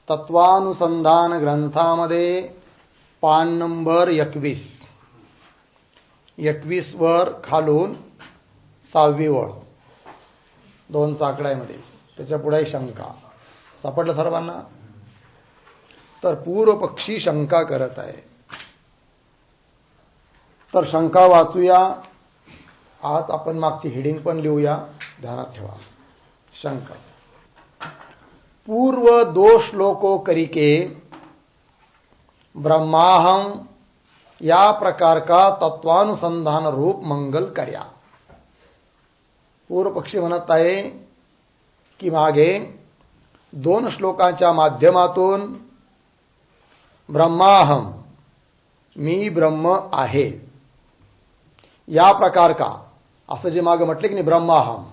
तत्वानुसंधान ग्रंथामध्ये पान नंबर 21 वर खालून 6वी ओळ 2 चाकड्यामध्ये त्याच्या पुढे शंका सापडलं सर्वांना. तर पूर्व पक्षी शंका करत आहे. तर शंका वाचूया. आज आपण मागची हेडिंग पण लिहूया, ध्यानात ठेवा. शंका. पूर्व दो श्लोकों करिके ब्रह्माहम या प्रकार का तत्वानुसंधान रूप मंगल कर्या. पूर्व पक्षी म्हणत आहे की मागे 2 श्लोकांच्या माध्यमातून ब्रह्माहम मी ब्रह्म आहे या प्रकार का असं जे मागे म्हटले की नाही ब्रह्माहम,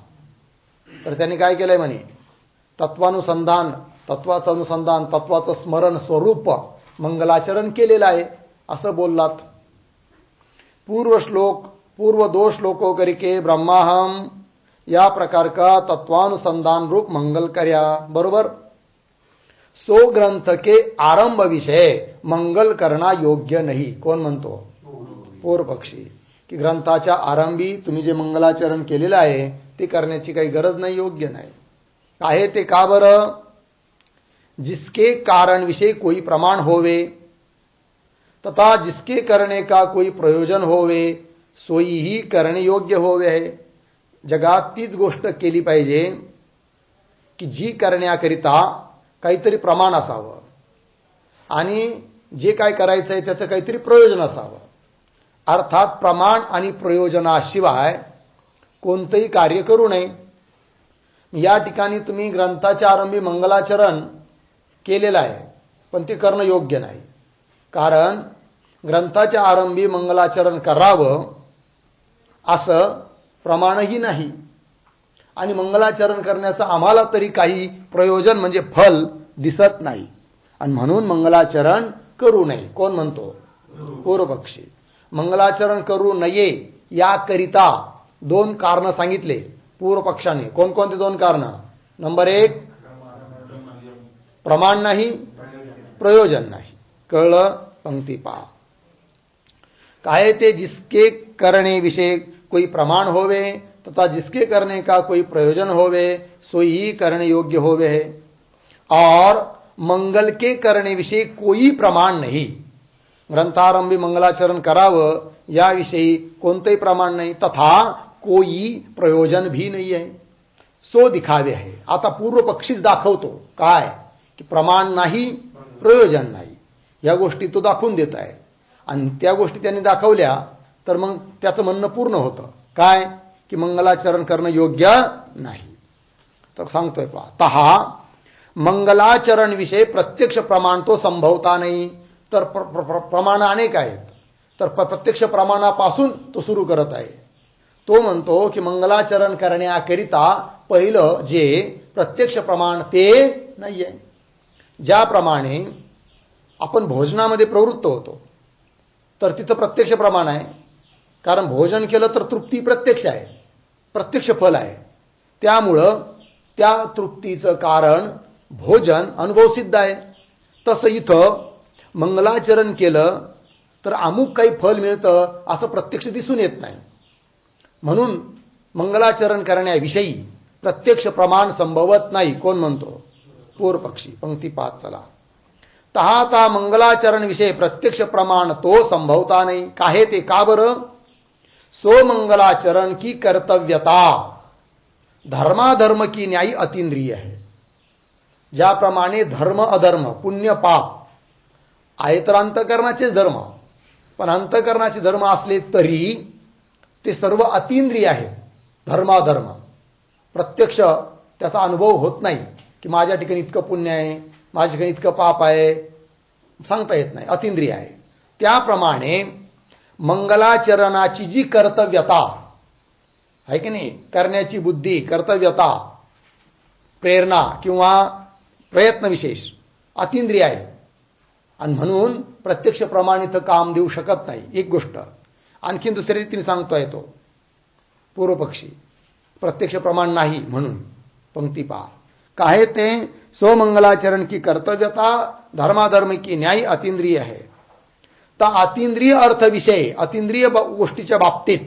तर त्यांनी काय केलंय म्हणे तत्वानुसंधान, तत्वाचं अनुसंधान, तत्वाचं स्मरण स्वरूप मंगलाचरण केलेलं आहे असं बोललात. पूर्व 2 श्लोकों करके ब्रह्माहम या प्रकार का तत्वानुसंधान रूप मंगल कर्या. बरोबर. सो ग्रंथ के आरंभ विषय मंगल करना योग्य नाही. कोण म्हणतो? पूर्व पक्षी. की ग्रंथाच्या आरंभी तुम्ही जे मंगलाचरण केलेलं आहे ते करण्याची काही गरज नाही, योग्य नाही. आहे ते का बरं? जिसके कारण विषय कोई प्रमाण होवे तथा जिसके करने का कोई प्रयोजन होवे सोई ही करणे योग्य होवे. जगात तीच गोष्ट केली पाहिजे की जी करण्याकरिता काहीतरी प्रमाण असावं आणि जे काय करायचंय त्याचं काहीतरी प्रयोजन असावं. अर्थात प्रमाण आणि प्रयोजनाशिवाय कोणतंही कार्य करू नये. या ठिकाणी तुम्ही ग्रंथाच्या आरंभी मंगलाचरण केलेलं आहे, पण ते करणं योग्य नाही. कारण ग्रंथाच्या आरंभी मंगलाचरण करावं असं प्रमाणही नाही आणि मंगलाचरण करण्याचं आम्हाला तरी काही प्रयोजन म्हणजे फल दिसत नाही आणि म्हणून मंगलाचरण करू नये. कोण म्हणतो? पूर्व पक्षी. मंगलाचरण करू नये याकरिता 2 कारण सांगितले पूर्व पक्षाने. कोणकोणते 2 कारण? नंबर 1 प्रमाण नाही, प्रयोजन नाही. कळलं? पंक्ती पहा. काय ते जिसके करणे विषय कोई प्रमाण होवे तथा जिसके करने का कोई प्रयोजन होवे सोई ही करने योग्य होवे है. और मंगल के करणे विषयी कोई प्रमाण नाही. ग्रंथारंभी मंगलाचरण करावं याविषयी कोणतंही प्रमाण नाही तथा कोई प्रयोजन भी नाही आहे. सो दिखावे आहे. आता पूर्व पक्षीच दाखवतो काय की प्रमाण नाही, प्रयोजन नाही. या गोष्टी तो दाखवून देत आहे आणि त्या गोष्टी त्यांनी दाखवल्या तर मग त्याचं म्हणणं पूर्ण होतं. काय की मंगलाचरण करणं योग्य नाही. तर सांगतोय पहा. तहा मंगलाचरण विषय प्रत्यक्ष प्रमाण तो संभवता नाही. तर प्रमाण अनेक आहेत, तर प्रत्यक्ष प्रमाणापासून तो सुरू करत आहे. तो म्हणतो की मंगलाचरण करण्याकरिता पहिलं जे प्रत्यक्ष प्रमाण ते नाहीये. ज्याप्रमाणे आपण भोजनामध्ये प्रवृत्त होतो तर तिथं प्रत्यक्ष प्रमाण आहे, कारण भोजन केलं तर तृप्ती प्रत्यक्ष आहे, प्रत्यक्ष फल आहे. त्यामुळं त्या तृप्तीचं कारण भोजन अनुभवसिद्ध आहे. तसं इथं मंगलाचरण केलं तर अमुक काही फल मिळतं असं प्रत्यक्ष दिसून येत नाही. म्हणून मंगलाचरण करण्याविषयी प्रत्यक्ष प्रमाण संभवत नाही. कोण म्हणतो? पूर्व पक्षी. पंक्ती 5 चला. तहाता मंगलाचरण विषय प्रत्यक्ष प्रमाण तो संभवता नाही. काहे ते का बरं? सो मंगलाचरण की कर्तव्यता धर्माधर्म की न्यायी अतींद्रिय है. ज्याप्रमाणे धर्म अधर्म पुण्य पाप आहे तर अंतःकरणाचेच धर्म, पण अंतःकरणाचे धर्म असले तरी ते सर्व अतींद्रिय आहेत. धर्माधर्म प्रत्यक्ष त्याचा अनुभव होत नाही की माझ्या ठिकाणी इतकं पुण्य आहे, माझ्या ठिकाणी इतकं पाप आहे, सांगता येत नाही, अतींद्रिय आहे. त्याप्रमाणे मंगलाचरणाची जी कर्तव्यता आहे की नाही, करण्याची बुद्धी, कर्तव्यता, प्रेरणा किंवा प्रयत्न विशेष अतींद्रिय आहे आणि म्हणून प्रत्यक्ष प्रमाणित काम देऊ शकत नाही. एक गोष्ट. आणखीन दुसऱ्या रीतीने सांगतोय तो पूर्व पक्षी. प्रत्यक्ष प्रमाण नाही म्हणून पंक्ती पहा. काहे ते स्वमंगलाचरण की कर्तव्यता धर्माधर्म की न्याय अतींद्रिय है. तर अतींद्रिय अर्थ विषय अतींद्रिय गोष्टीच्या बाबतीत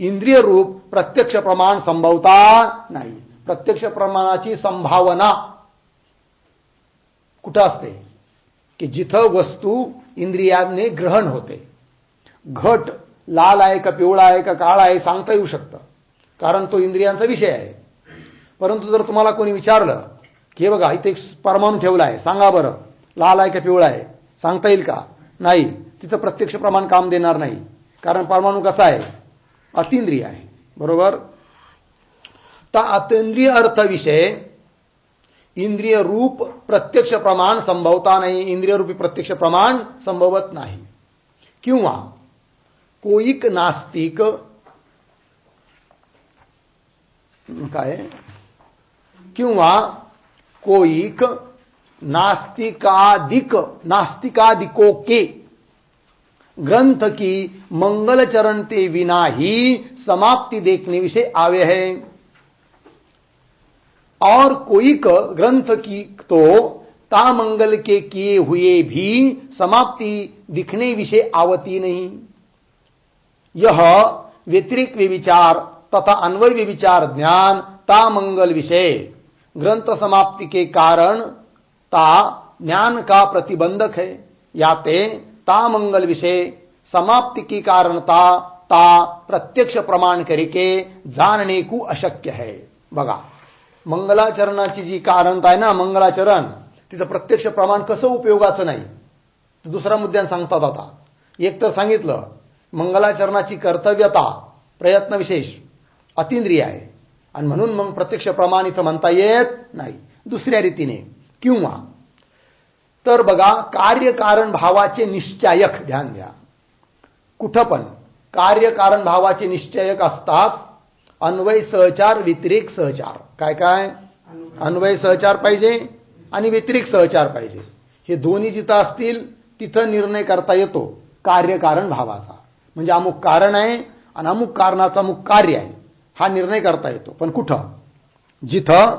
इंद्रिय रूप प्रत्यक्ष प्रमाण संभवता नाही. प्रत्यक्ष प्रमाणाची संभावना कुठं असते की जिथं वस्तू इंद्रियाने ग्रहण होते. घट लाल आहे का पिवळा आहे का काळा आहे सांगता येऊ शकतं, कारण तो इंद्रियांचा विषय आहे. परंतु जर तुम्हाला कोणी विचारलं की हे बघा इथे एक परमाणू ठेवला आहे, सांगा बरं लाल आहे का पिवळा आहे, सांगता येईल का? नाही. तिथं प्रत्यक्ष प्रमाण काम देणार नाही, कारण परमाणू कसा आहे? अतींद्रिय आहे. बरोबर. तर अतींद्रिय अर्थ विषय इंद्रिय रूप प्रत्यक्ष प्रमाण संभवता नाही. इंद्रिय रूपी प्रत्यक्ष प्रमाण संभवत नाही. किंवा कोईक नास्तिक काय किंवा कोईक नास्तिकादिकों के ग्रंथ की मंगल चरण ते विना ही समाप्ति देखने विषय आवे है. और कोईक ग्रंथ की तो तामंगल के किए हुए भी समाप्ति दिखने विषय आवती नहीं. यह व्यतिरिक्त विचार तथा अन्वय विचार ज्ञान तामंगल विषय ग्रंथ समाप्ति के कारण ता ज्ञान का प्रतिबंधक है. याते तामंगल विषय समाप्ति की कारणता ता प्रत्यक्ष प्रमाण करके जानने को अशक्य है. बघा, मंगलाचरणाची जी कारणता आहे ना, मंगलाचरण, तिथं प्रत्यक्ष प्रमाण कसं उपयोगाचं नाही. दुसरा मुद्द्यान सांगतात. आता एक तर सांगितलं मंगलाचरणाची कर्तव्यता प्रयत्न विशेष अतींद्रिय आहे आणि म्हणून मग प्रत्यक्ष प्रमाण इथं म्हणता येत नाही. दुसऱ्या रीतीने किंवा तर बघा, कार्यकारण भावाचे निश्चायक, ध्यान द्या, कुठं पण कार्यकारण भावाचे निश्चायक असतात. अन्वय सहचार व्यतिरेक सहचार. काय काय? अन्वय सहचार पाहिजे आणि व्यतिरेक सहचार पाहिजे. हे दोन्ही जिथं असतील तिथं निर्णय करता येतो कार्यकारण भावाचा. म्हणजे अमुक कारण आहे आणि अमुक कारणाचा अमुक कार्य आहे, हा निर्णय करता येतो. पण कुठं? जिथं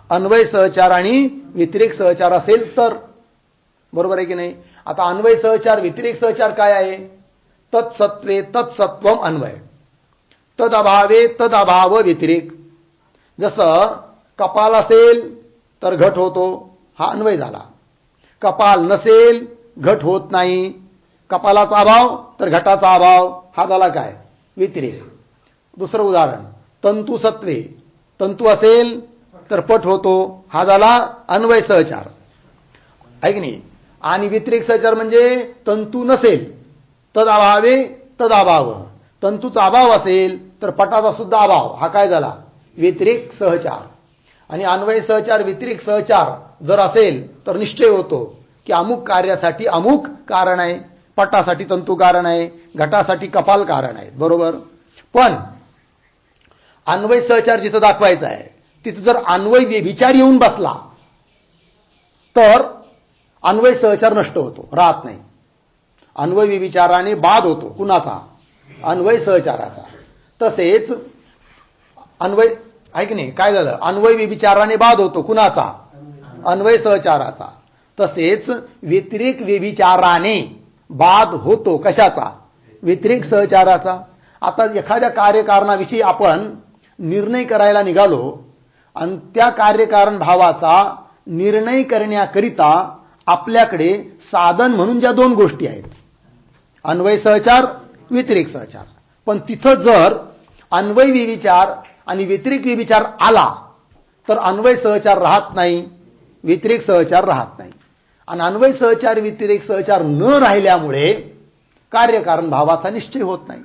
अन्वय सहचार आणि व्यतिरेक सहचार असेल तर. बरोबर आहे की नाही? आता अन्वय सहचार व्यतिरेक सहचार काय आहे? तत्सत्वे तत्सत्वम अन्वय, तद अभावे तद अभाव व्यतिरेक. जसं कपाल असेल तर घट होतो, हा अन्वय झाला. कपाल नसेल घट होत नाही. कपालाचा अभाव तर घटाचा अभाव, हा झाला काय? व्यतिरेक. दुसरं उदाहरण, तंतु सत्वे, तंतु असेल तर पट होतो, हा झाला अन्वय सहचार. आहे की नाही? आणि व्यतिरेक सहचार म्हणजे तंतू नसेल तद अभावे तद अभाव, तंतूचा अभाव असेल तर पटाचा सुद्धा अभाव, हा काय झाला? व्यतिरेक सहचार. आणि अन्वय सहचार व्यतिरेक सहचार जर असेल तर निश्चय होतो की अमुक कार्यासाठी अमुक कारण आहे, पटासाठी तंतू कारण आहे, घटासाठी कपाल कारण आहे. बरोबर. पण अन्वय सहचार जिथं दाखवायचा आहे तिथं जर अन्वय व्यभिचार येऊन बसला तर अन्वय सहचार नष्ट होतो, राहत नाही. अन्वय व्यभिचाराने बाद होतो. कुणाचा? अन्वय सहचाराचा. तसेच अन्वय आहे की नाही? काय झालं? अन्वय व्यभिचाराने बाद होतो. कुणाचा? अन्वय सहचाराचा. तसेच व्यतिरेक व्यभिचाराने बाद होतो. कशाचा? व्यतिरेक सहचाराचा. आता एखाद्या कार्यकारणाविषयी आपण निर्णय करायला निघालो आणि त्या कार्यकारण भावाचा निर्णय करण्याकरिता आपल्याकडे साधन म्हणून ज्या दोन गोष्टी आहेत, अन्वय सहचार, व्यतिरेक सहचार. पण तिथं जर अन्वय व्यभिचार आणि व्यतिरेक व्यभिचार आला तर अन्वय सहचार राहत नाही, व्यतिरेक सहचार राहत नाही. आणि अन्वय सहचार व्यतिरेक सहचार न राहिल्यामुळे कार्यकारण भावाचा निश्चय होत नाही.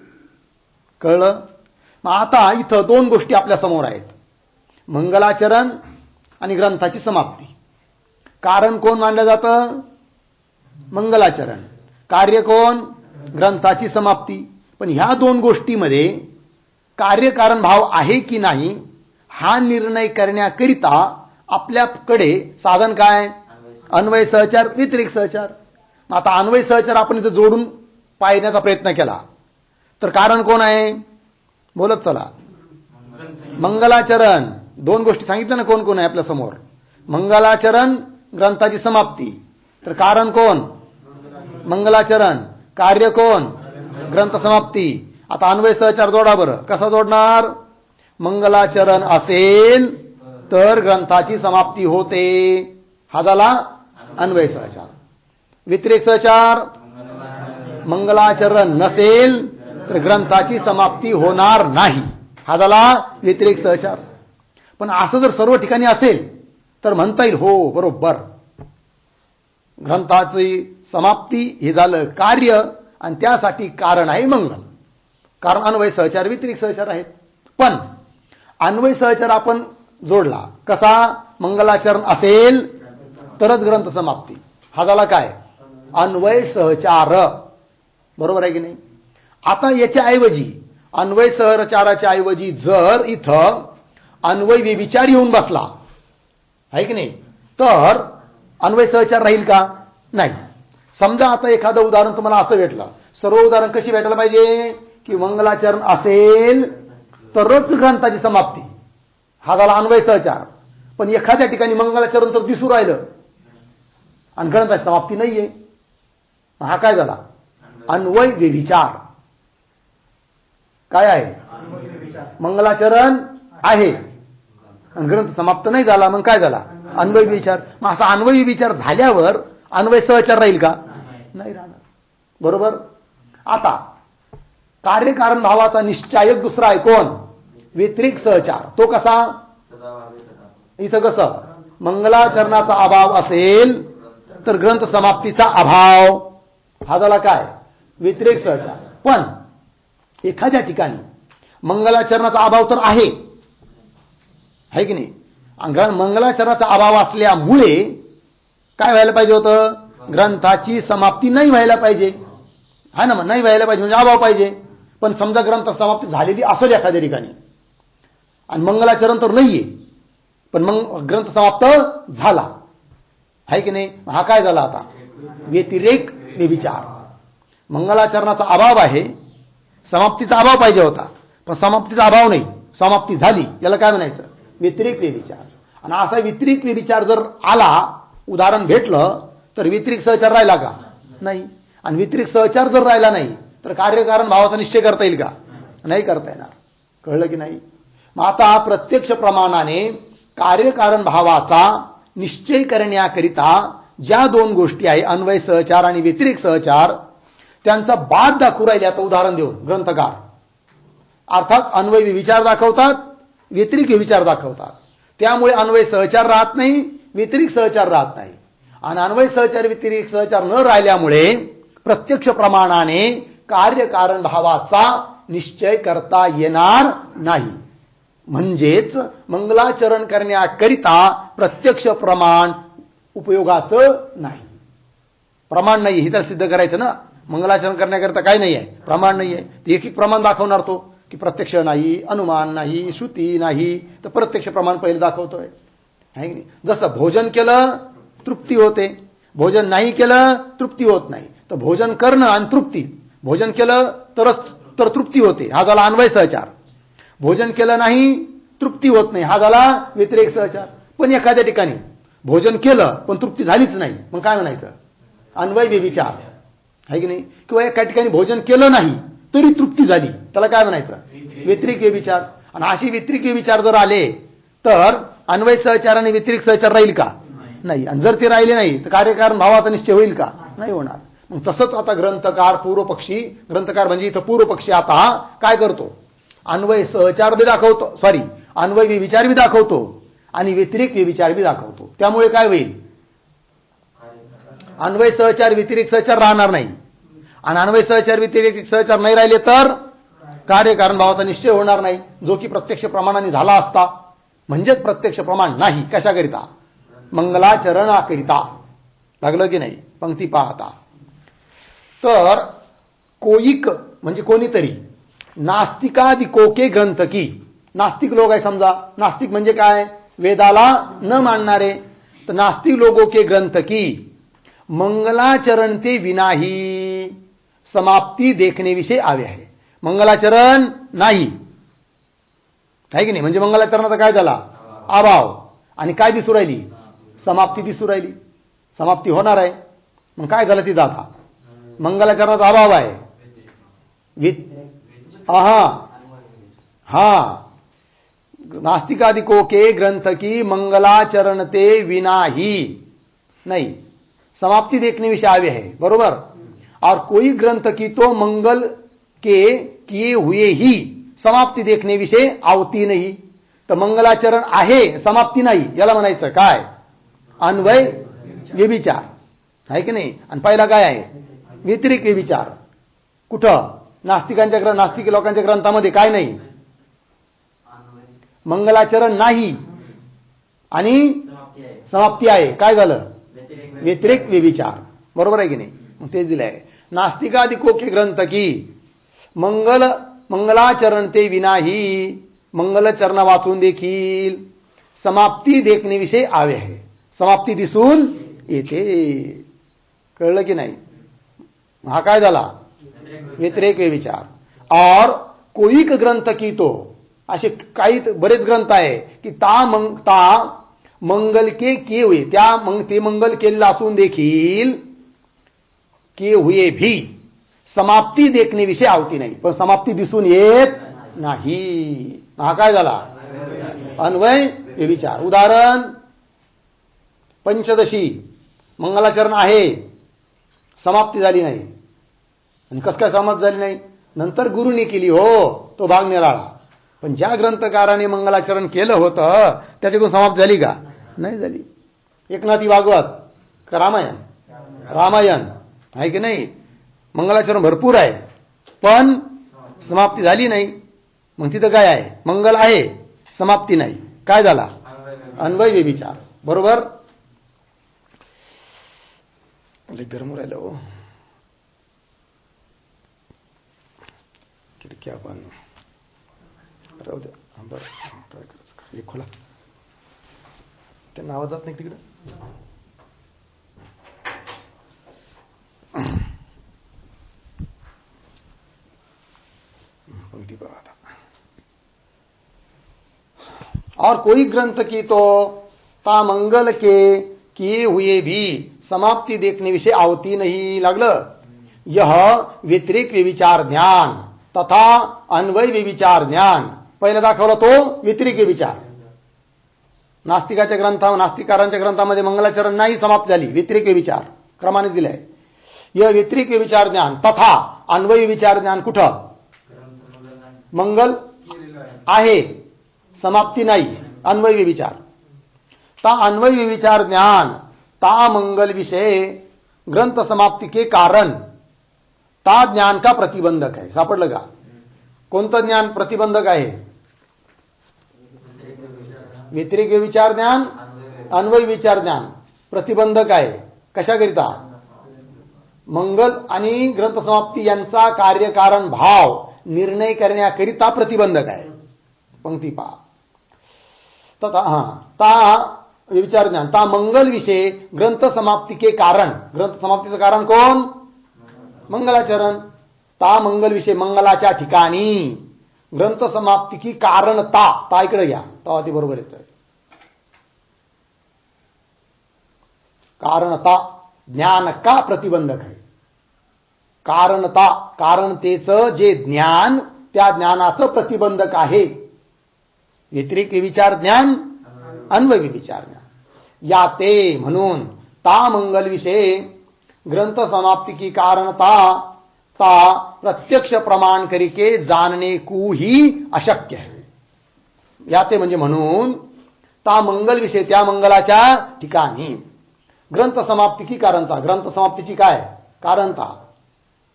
कळलं? मग आता इथं दोन गोष्टी आपल्या समोर आहेत, मंगलाचरण आणि ग्रंथाची समाप्ती. कारण कोण मानलं जातं? मंगलाचरण. कार्य कोण? ग्रंथाची समाप्ती. पण ह्या दोन गोष्टीमध्ये कार्यकारण भाव आहे की नाही हा निर्णय करण्याकरिता आपल्याकडे साधन काय? अन्वय सहचार, व्यतिरेक सहचार. आता अन्वय सहचार आपण इथं जोडून पाहण्याचा प्रयत्न केला तर कारण कोण आहे? बोलत चला. मंगलाचरण, दोन गोष्टी सांगितल्या ना कोण कोण आहे आपल्या समोर. मंगलाचरण ग्रंथाची समाप्ती, तर कारण कोण? मंगलाचरण. कार्य कोण? ग्रंथ समाप्ती. आता अन्वय सहचार जोडा बरं. कसा जोडणार? मंगलाचरण असेल तर ग्रंथाची समाप्ती होते, हा झाला अन्वय सहचार. व्यतिरेक सहचार, मंगलाचरण नसेल तर ग्रंथाची समाप्ती होणार नाही, हा झाला व्यतिरेक सहचार. पण असं जर सर्व ठिकाणी असेल तर म्हणता येईल हो बरोबर, ग्रंथाची समाप्ती हे झालं कार्य आणि त्यासाठी कारण आहे मंगल. कारण अन्वय सहचार व्यतिरिक्त सहचार आहेत. पण अन्वय सहचार आपण जोडला कसा? मंगलाचरण असेल तरच ग्रंथ समाप्ती, हा झाला काय? अन्वय सहचार. बरोबर आहे की नाही? आता याच्या ऐवजी अन्वय सहचाराच्या ऐवजी जर इथं अन्वय व्यभिचार येऊन बसला आहे की नाही, तर अन्वय सहचार राहील का? नाही. समजा आता एखादं उदाहरण तुम्हाला असं भेटलं, सर्व उदाहरण कशी भेटायला पाहिजे की मंगलाचरण असेल तरच ग्रंथाची समाप्ती, हा झाला अन्वय सहचार. पण एखाद्या ठिकाणी मंगलाचरण तर दिसू राहिलं आणि ग्रंथाची समाप्ती नाहीये, हा काय झाला? अन्वय व्यभिचार. काय आहे? मंगलाचरण आहे आणि ग्रंथ समाप्त नाही झाला, मग काय झाला? अन्वय व्यभिचार. मग असा अन्वय व्यभिचार झाल्यावर अन्वय सहचार राहील का? नाही राहणार. बरोबर. आता कार्यकारण भावाचा निश्चायक दुसरा आहे कोण? व्यतिरिक्त सहचार. तो कसा? इथं कसं मंगलाचरणाचा अभाव असेल तर ग्रंथ समाप्तीचा अभाव, हा झाला काय? व्यतिरेक सहचार. पण एखाद्या ठिकाणी मंगलाचरणाचा अभाव तर आहे की नाही, मंगलाचरणाचा अभाव असल्यामुळे काय व्हायला पाहिजे होतं? ग्रंथाची समाप्ती नाही व्हायला पाहिजे, हा ना. नाही व्हायला पाहिजे म्हणजे अभाव पाहिजे. पण समजा ग्रंथ समाप्ती झालेली असेल एखाद्या ठिकाणी आणि मंगलाचरण तर नाहीये, पण मग ग्रंथ समाप्त झाला आहे की नाही, हा काय झाला आता? व्यतिरेक व्यभिचार. मंगलाचरणाचा अभाव आहे, समाप्तीचा अभाव पाहिजे होता, पण समाप्तीचा अभाव नाही, समाप्ती झाली, याला काय म्हणायचं? व्यतिरेक व्यभिचार. आणि असा व्यतिरेक व्यभिचार जर आला, उदाहरण भेटलं, तर व्यतिरिक्त सहचार राहिला का? नाही. आणि व्यतिरिक्त सहचार जर राहिला नाही तर कार्यकारण भावाचा निश्चय करता येईल का? नाही करता येणार. कळलं की नाही? मग आता प्रत्यक्ष प्रमाणाने कार्यकारण भावाचा निश्चय करण्याकरिता ज्या दोन गोष्टी आहे, अन्वय सहचार आणि व्यतिरिक्त सहचार, त्यांचा बाद दाखवू राहिले आता उदाहरण देऊन ग्रंथकार. अर्थात अन्वय व्यभिचार दाखवतात, व्यतिरिक्त व्यभिचार दाखवतात. त्यामुळे अन्वय सहचार राहत नाही, व्यतिरिक्त सहचार राहत नाही. आणि अन्वय सहचार व्यतिरिक्त सहचार न राहिल्यामुळे प्रत्यक्ष प्रमाणाने कार्यकारण भावाचा निश्चय करता येणार नाही. म्हणजेच मंगलाचरण करण्याकरिता प्रत्यक्ष प्रमाण उपयोगाचं नाही. प्रमाण नाही हे तर सिद्ध करायचं ना. मंगलाचरण करण्याकरिता काय नाही आहे? प्रमाण नाही आहे. एक एक प्रमाण दाखवणार तो की प्रत्यक्ष नाही, अनुमान नाही, श्रुती नाही, तर प्रत्यक्ष प्रमाण पहिले दाखवतोय आहे की नाही. जसं भोजन केलं तृप्ती होते, भोजन नाही केलं तृप्ती होत नाही. तर भोजन करणं आणि तृप्ती, भोजन केलं तर तृप्ती होते, हा झाला अन्वय सहचार. भोजन केलं नाही तृप्ती होत नाही, हा झाला व्यतिरेक सहचार. पण एखाद्या ठिकाणी भोजन केलं पण तृप्ती झालीच नाही, मग काय म्हणायचं? अन्वय व्यभिचार आहे की नाही. किंवा एका ठिकाणी भोजन केलं नाही तरी तृप्ती झाली, त्याला काय म्हणायचं? व्यतिरिक्त व्यभिचार. आणि अशी व्यतिरिक्त व्यभिचार जर आले तर अन्वय सहचार आणि व्यतिरिक्त सहचार राहील का? नाही. आणि जर ते राहिले नाही तर कार्यकारण भावाचा निश्चय होईल का? नाही होणार. मग तसंच आता ग्रंथकार पूर्वपक्षी, ग्रंथकार म्हणजे इथं पूर्वपक्षी आता काय करतो? अन्वय सहचार बी दाखवतो, अन्वय व्यभिचार बी दाखवतो आणि व्यतिरिक्त व्यभिचार बी दाखवतो. त्यामुळे काय होईल? अन्वय सहचार व्यतिरिक्त सहचार राहणार नाही. आणि अन्वय सहचार व्यतिरिक्त सहचार नाही राहिले तर कार्यकारण भावाचा निश्चय होणार नाही, जो की प्रत्यक्ष प्रमाणाने झाला असता. म्हणजेच प्रत्यक्ष प्रमाण नाही. कशाकरिता? मंगलाचरणाकरिता. लागलं की नाही? पंक्ती पाहता. तर कोईक म्हणजे कोणीतरी, नास्तिकादिकोके ग्रंथकी, नास्तिक लोक आहे समजा. नास्तिक म्हणजे काय? वेदाला न मानणारे. तर नास्तिक लोगों के ग्रंथ की मंगलाचरण ते विनाही समाप्ती देखने विषय आवे आहे. मंगलाचरण नाही आहे की नाही. म्हणजे मंगलाचरणाचा काय झाला, अभाव. आणि काय दिसू राहिली, समाप्ती दिसू राहिली. समाप्ती होणार आहे. मग काय झालं तिथं, आता मंगलाचरणाचा अभाव आहे. हा नास्तिकादिकों के ग्रंथ की मंगलाचरण ते विना ही नहीं, समाप्ति देखने विषय आवे है, बरोबर. और कोई ग्रंथ की तो मंगल के किए हुए ही समाप्ति देखने विषय आवती नाही. तर मंगलाचरण आहे, समाप्ती नाही, याला म्हणायचं काय, अन्वय व्यभिचार आहे की नाही. आणि पहिला काय आहे, व्यतिरिक व्यभिचार. कुठं, नास्तिक लोकांच्या ग्रंथामध्ये काय नाही, मंगलाचरण नाही आणि समाप्ती आहे. काय झालं, व्यतिरिक व्यभिचार, बरोबर आहे की नाही. मग तेच दिलं आहे. नास्तिकादिकों के ग्रंथ की मंगलाचरण ते विनाही, मंगलचरण वाचून देखील समाप्ती देखणे विषय आवे आहे, समाप्ती दिसून येते. कळलं की नाही. हा काय झाला, व्यतिरेक व्यभिचार. और कोई ग्रंथ की तो, असे काही बरेच ग्रंथ आहे की ता मंगल के किए हुए, ते मंगल केलेलं असून देखील किए हुए भी समाप्ती देखणे विषय आवती नाही, पण समाप्ती दिसून येत नाही. हा काय झाला, अन्वय व्यभिचार. उदाहरण, पंचदशी मंगलाचरण आहे, समाप्ती झाली नाही. आणि कस काय समाप्त झाली नाही, नंतर गुरुने केली, हो तो भाग निराळा. पण ज्या ग्रंथकाराने मंगलाचरण केलं होतं त्याच्याकडून समाप्त झाली का, नाही झाली. एकनाथी भागवत, रामायण आहे की नाही, मंगलाचरण भरपूर आहे पण समाप्ती झाली नाही. मग तिथं काय आहे, मंगल आहे, समाप्ती नाही. काय झाला, अन्वय व्यभिचार, बरोबर. गरम राहिलं हो, खिडक्या पण राहू द्या. बरं काय करायचं, एक खोला, त्यांना आवाज जात नाही तिकडं. पंक्ति पर आता. और कोई ग्रंथ की तो ता मंगल के किए हुए भी समाप्ति देखने विषय आवती नहीं. लागलं, यह व्यतिरिक व्यभिचार ज्ञान तथा अन्वय व्यभिचार ज्ञान. पहिला दाखवला तो व्यतिरिक व्यभिचार. नास्तिकांच्या ग्रंथामध्ये मंगलाचरण नाही, समाप्त झाली, व्यतिरिक व्यभिचार क्रमाने दिलाय. यह व्यतिरिक व्यभिचार ज्ञान तथा अन्वय व्यभिचार ज्ञान. कुठं, मंगल आहे, समाप्ती नाही, अन्वय व्यभिचार. ता अन्वय व्यभिचार ज्ञान ता मंगल विषय ग्रंथ समाप्ति के कारण ता ज्ञान का प्रतिबंधक आहे. सापडलं का, कोणतं ज्ञान प्रतिबंधक आहे, व्यतिरिक व्यभिचार ज्ञान, अन्वय विचार ज्ञान प्रतिबंधक आहे. कशाकरिता, मंगल आणि ग्रंथ समाप्ती यांचा कार्यकारण भाव निर्णय करण्याकरिता प्रतिबंधक आहे. पंक्ती पहा, ता विचार ज्ञान ता मंगल विषय ग्रंथ समाप्ति के कारण. ग्रंथ समाप्तीचं कारण कोण, मंगलाचरण. ता मंगल विषय, मंगलाच्या ठिकाणी ग्रंथ समाप्ती की कारणता. ता इकडे घ्या, तेव्हा ते बरोबर येत. कारणता ज्ञान का प्रतिबंधक आहे. कारणता, कारणतेचं जे ज्ञान, त्या ज्ञानाचं प्रतिबंधक आहे. व्यतिरिक विचार ज्ञान, अन्वय विचार ज्ञान. या ते म्हणून ता मंगल विषय ग्रंथ समाप्ति की कारणता ता प्रत्यक्ष प्रमाण करके जानने को ही अशक्य है. या ते म्हणजे म्हणून ता मंगल विषय, त्या मंगलाच्या ठिकाणी ग्रंथ समाप्ति की कारणता, ग्रंथ समाप्तीची काय कारणता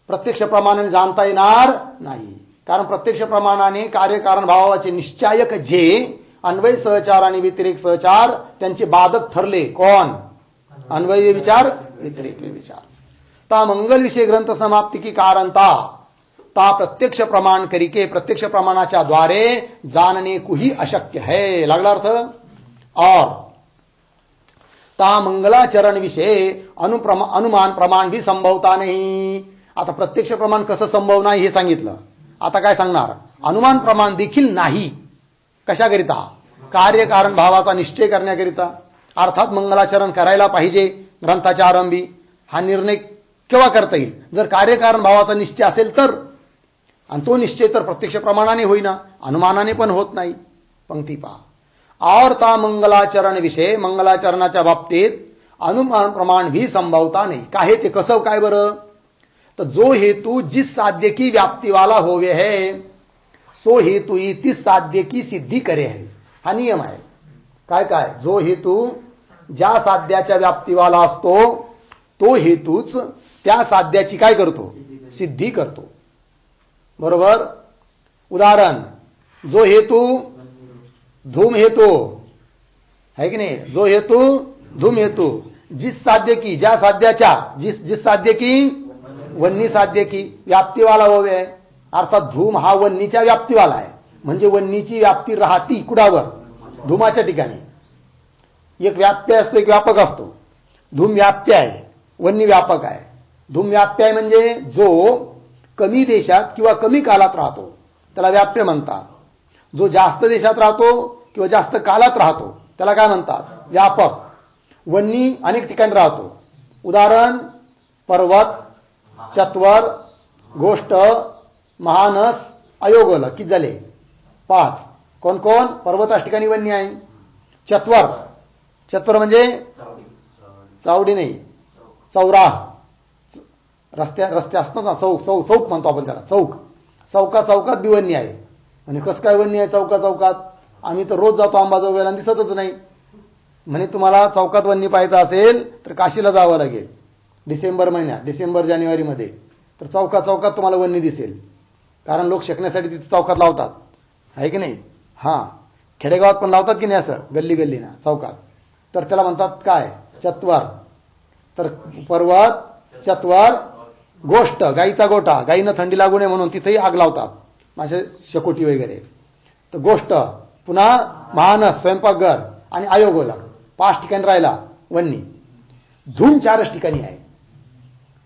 प्रत्यक्ष प्रमाणाने जाणता येणार नाही. कारण प्रत्यक्ष प्रमाणाने कार्यकारण भावाचे निश्चायक जे अन्वय सहचार आणि व्यतिरेक सहचार त्यांचे बाधक ठरले. कोण, अन्वय विचार, व्यतिरेक विचार. ता मंगल विषय ग्रंथ समाप्ति की कारणता ता प्रत्यक्ष प्रमाण करिके, प्रत्यक्ष प्रमाणाच्या द्वारे जानने को ही अशक्य है. लागला अर्थ. और ता मंगलाचरण विषय अनुमान प्रमाण भी संभवता नाही. आता प्रत्यक्ष प्रमाण कसं संभव नाही हे सांगितलं. आता काय सांगणार, अनुमान प्रमाण देखील नाही. कशाकरिता? कार्यकारण भावाचा निश्चय करण्याकरिता. अर्थात मंगलाचरण करायला पाहिजे ग्रंथाच्या आरंभी. हा निर्णय केव्हा करता येईल? जर कार्यकारण भावाचा निश्चय असेल तर. आणि तो निश्चय तर प्रत्यक्ष प्रमाणाने होईना, अनुमानाने पण होत नाही. पंक्ती पहा. और ता मंगलाचरण विषय, मंगलाचरणाच्या बाबतीत अनुमान प्रमाण भी संभवता नाही. काय ते कसं काय बरं? तर जो हेतु जिस साध्य की व्याप्ति वाला होवे है, सो हेतु ही तिस साध्य की सिद्धी करे है. हा नियम आहे. काय काय? जो हेतू ज्या साध्याच्या व्याप्तीवाला असतो तो हेतूच त्या साध्याची काय करतो? सिद्धी करतो. बरोबर. उदाहरण, जो हेतू धूम हेतू है की नाही, जो हेतू धूम हेतू, जिस साध्य की, ज्या साध्याच्या, जिस साध्य की, वन्नी साध्य की व्याप्तीवाला होवे आहे. अर्थात धूम हा वन्नीच्या व्याप्तीवाला आहे. म्हणजे वन्नीची व्याप्ती राहती कुडावर? धूमाच्या ठिकाणी. एक व्याप्य असतो, एक व्यापक असतो. धूम व्याप्य आहे, वन्नी व्यापक आहे. धूम व्याप्य आहे म्हणजे जो कमी देशात किंवा कमी कालात राहतो त्याला व्याप्य म्हणतात. जो जास्त देशात राहतो किंवा जास्त कालात राहतो त्याला काय म्हणतात? व्यापक. वन्नी अनेक ठिकाणी राहतो. उदाहरण, पर्वत, चत्वर, गोष्ट, महानस, अयोगल. किती झाले? 5. कोण कोण? पर्वताच्या ठिकाणी वन्य आहे. चत्वर, चत्वर म्हणजे चावडी नाही, चौराह. रस्ते असतात ना, चौक म्हणतो आपण त्याला. चौकात बी वन्य आहे. आणि कसं काय वन्य आहे चौकात? आम्ही तर रोज जातो अंबाजोगाईला आणि दिसतच नाही. म्हणे तुम्हाला चौकात वन्य पाहायचं असेल तर काशीला जावं लागेल डिसेंबर महिन्यात, डिसेंबर जानेवारीमध्ये. तर चौकात तुम्हाला वन्य दिसेल. कारण लोक शेकण्यासाठी तिथे चौकात लावतात, आहे की नाही? हां, खेडेगावात पण लावतात की नाही असं गल्ली ना चौकात. तर त्याला म्हणतात काय? चत्वर. तर पर्वत, चत्वर, गोष्ट, गाईचा गोठा, गाईनं थंडी लागू नये म्हणून तिथेही आग लावतात, माझे शकोटी वगैरे. तर गोष्ट, पुन्हा महानस, स्वयंपाकघर आणि आयोगोलक 5 ठिकाणी राहिला वन्नी. धूम 4च ठिकाणी आहे.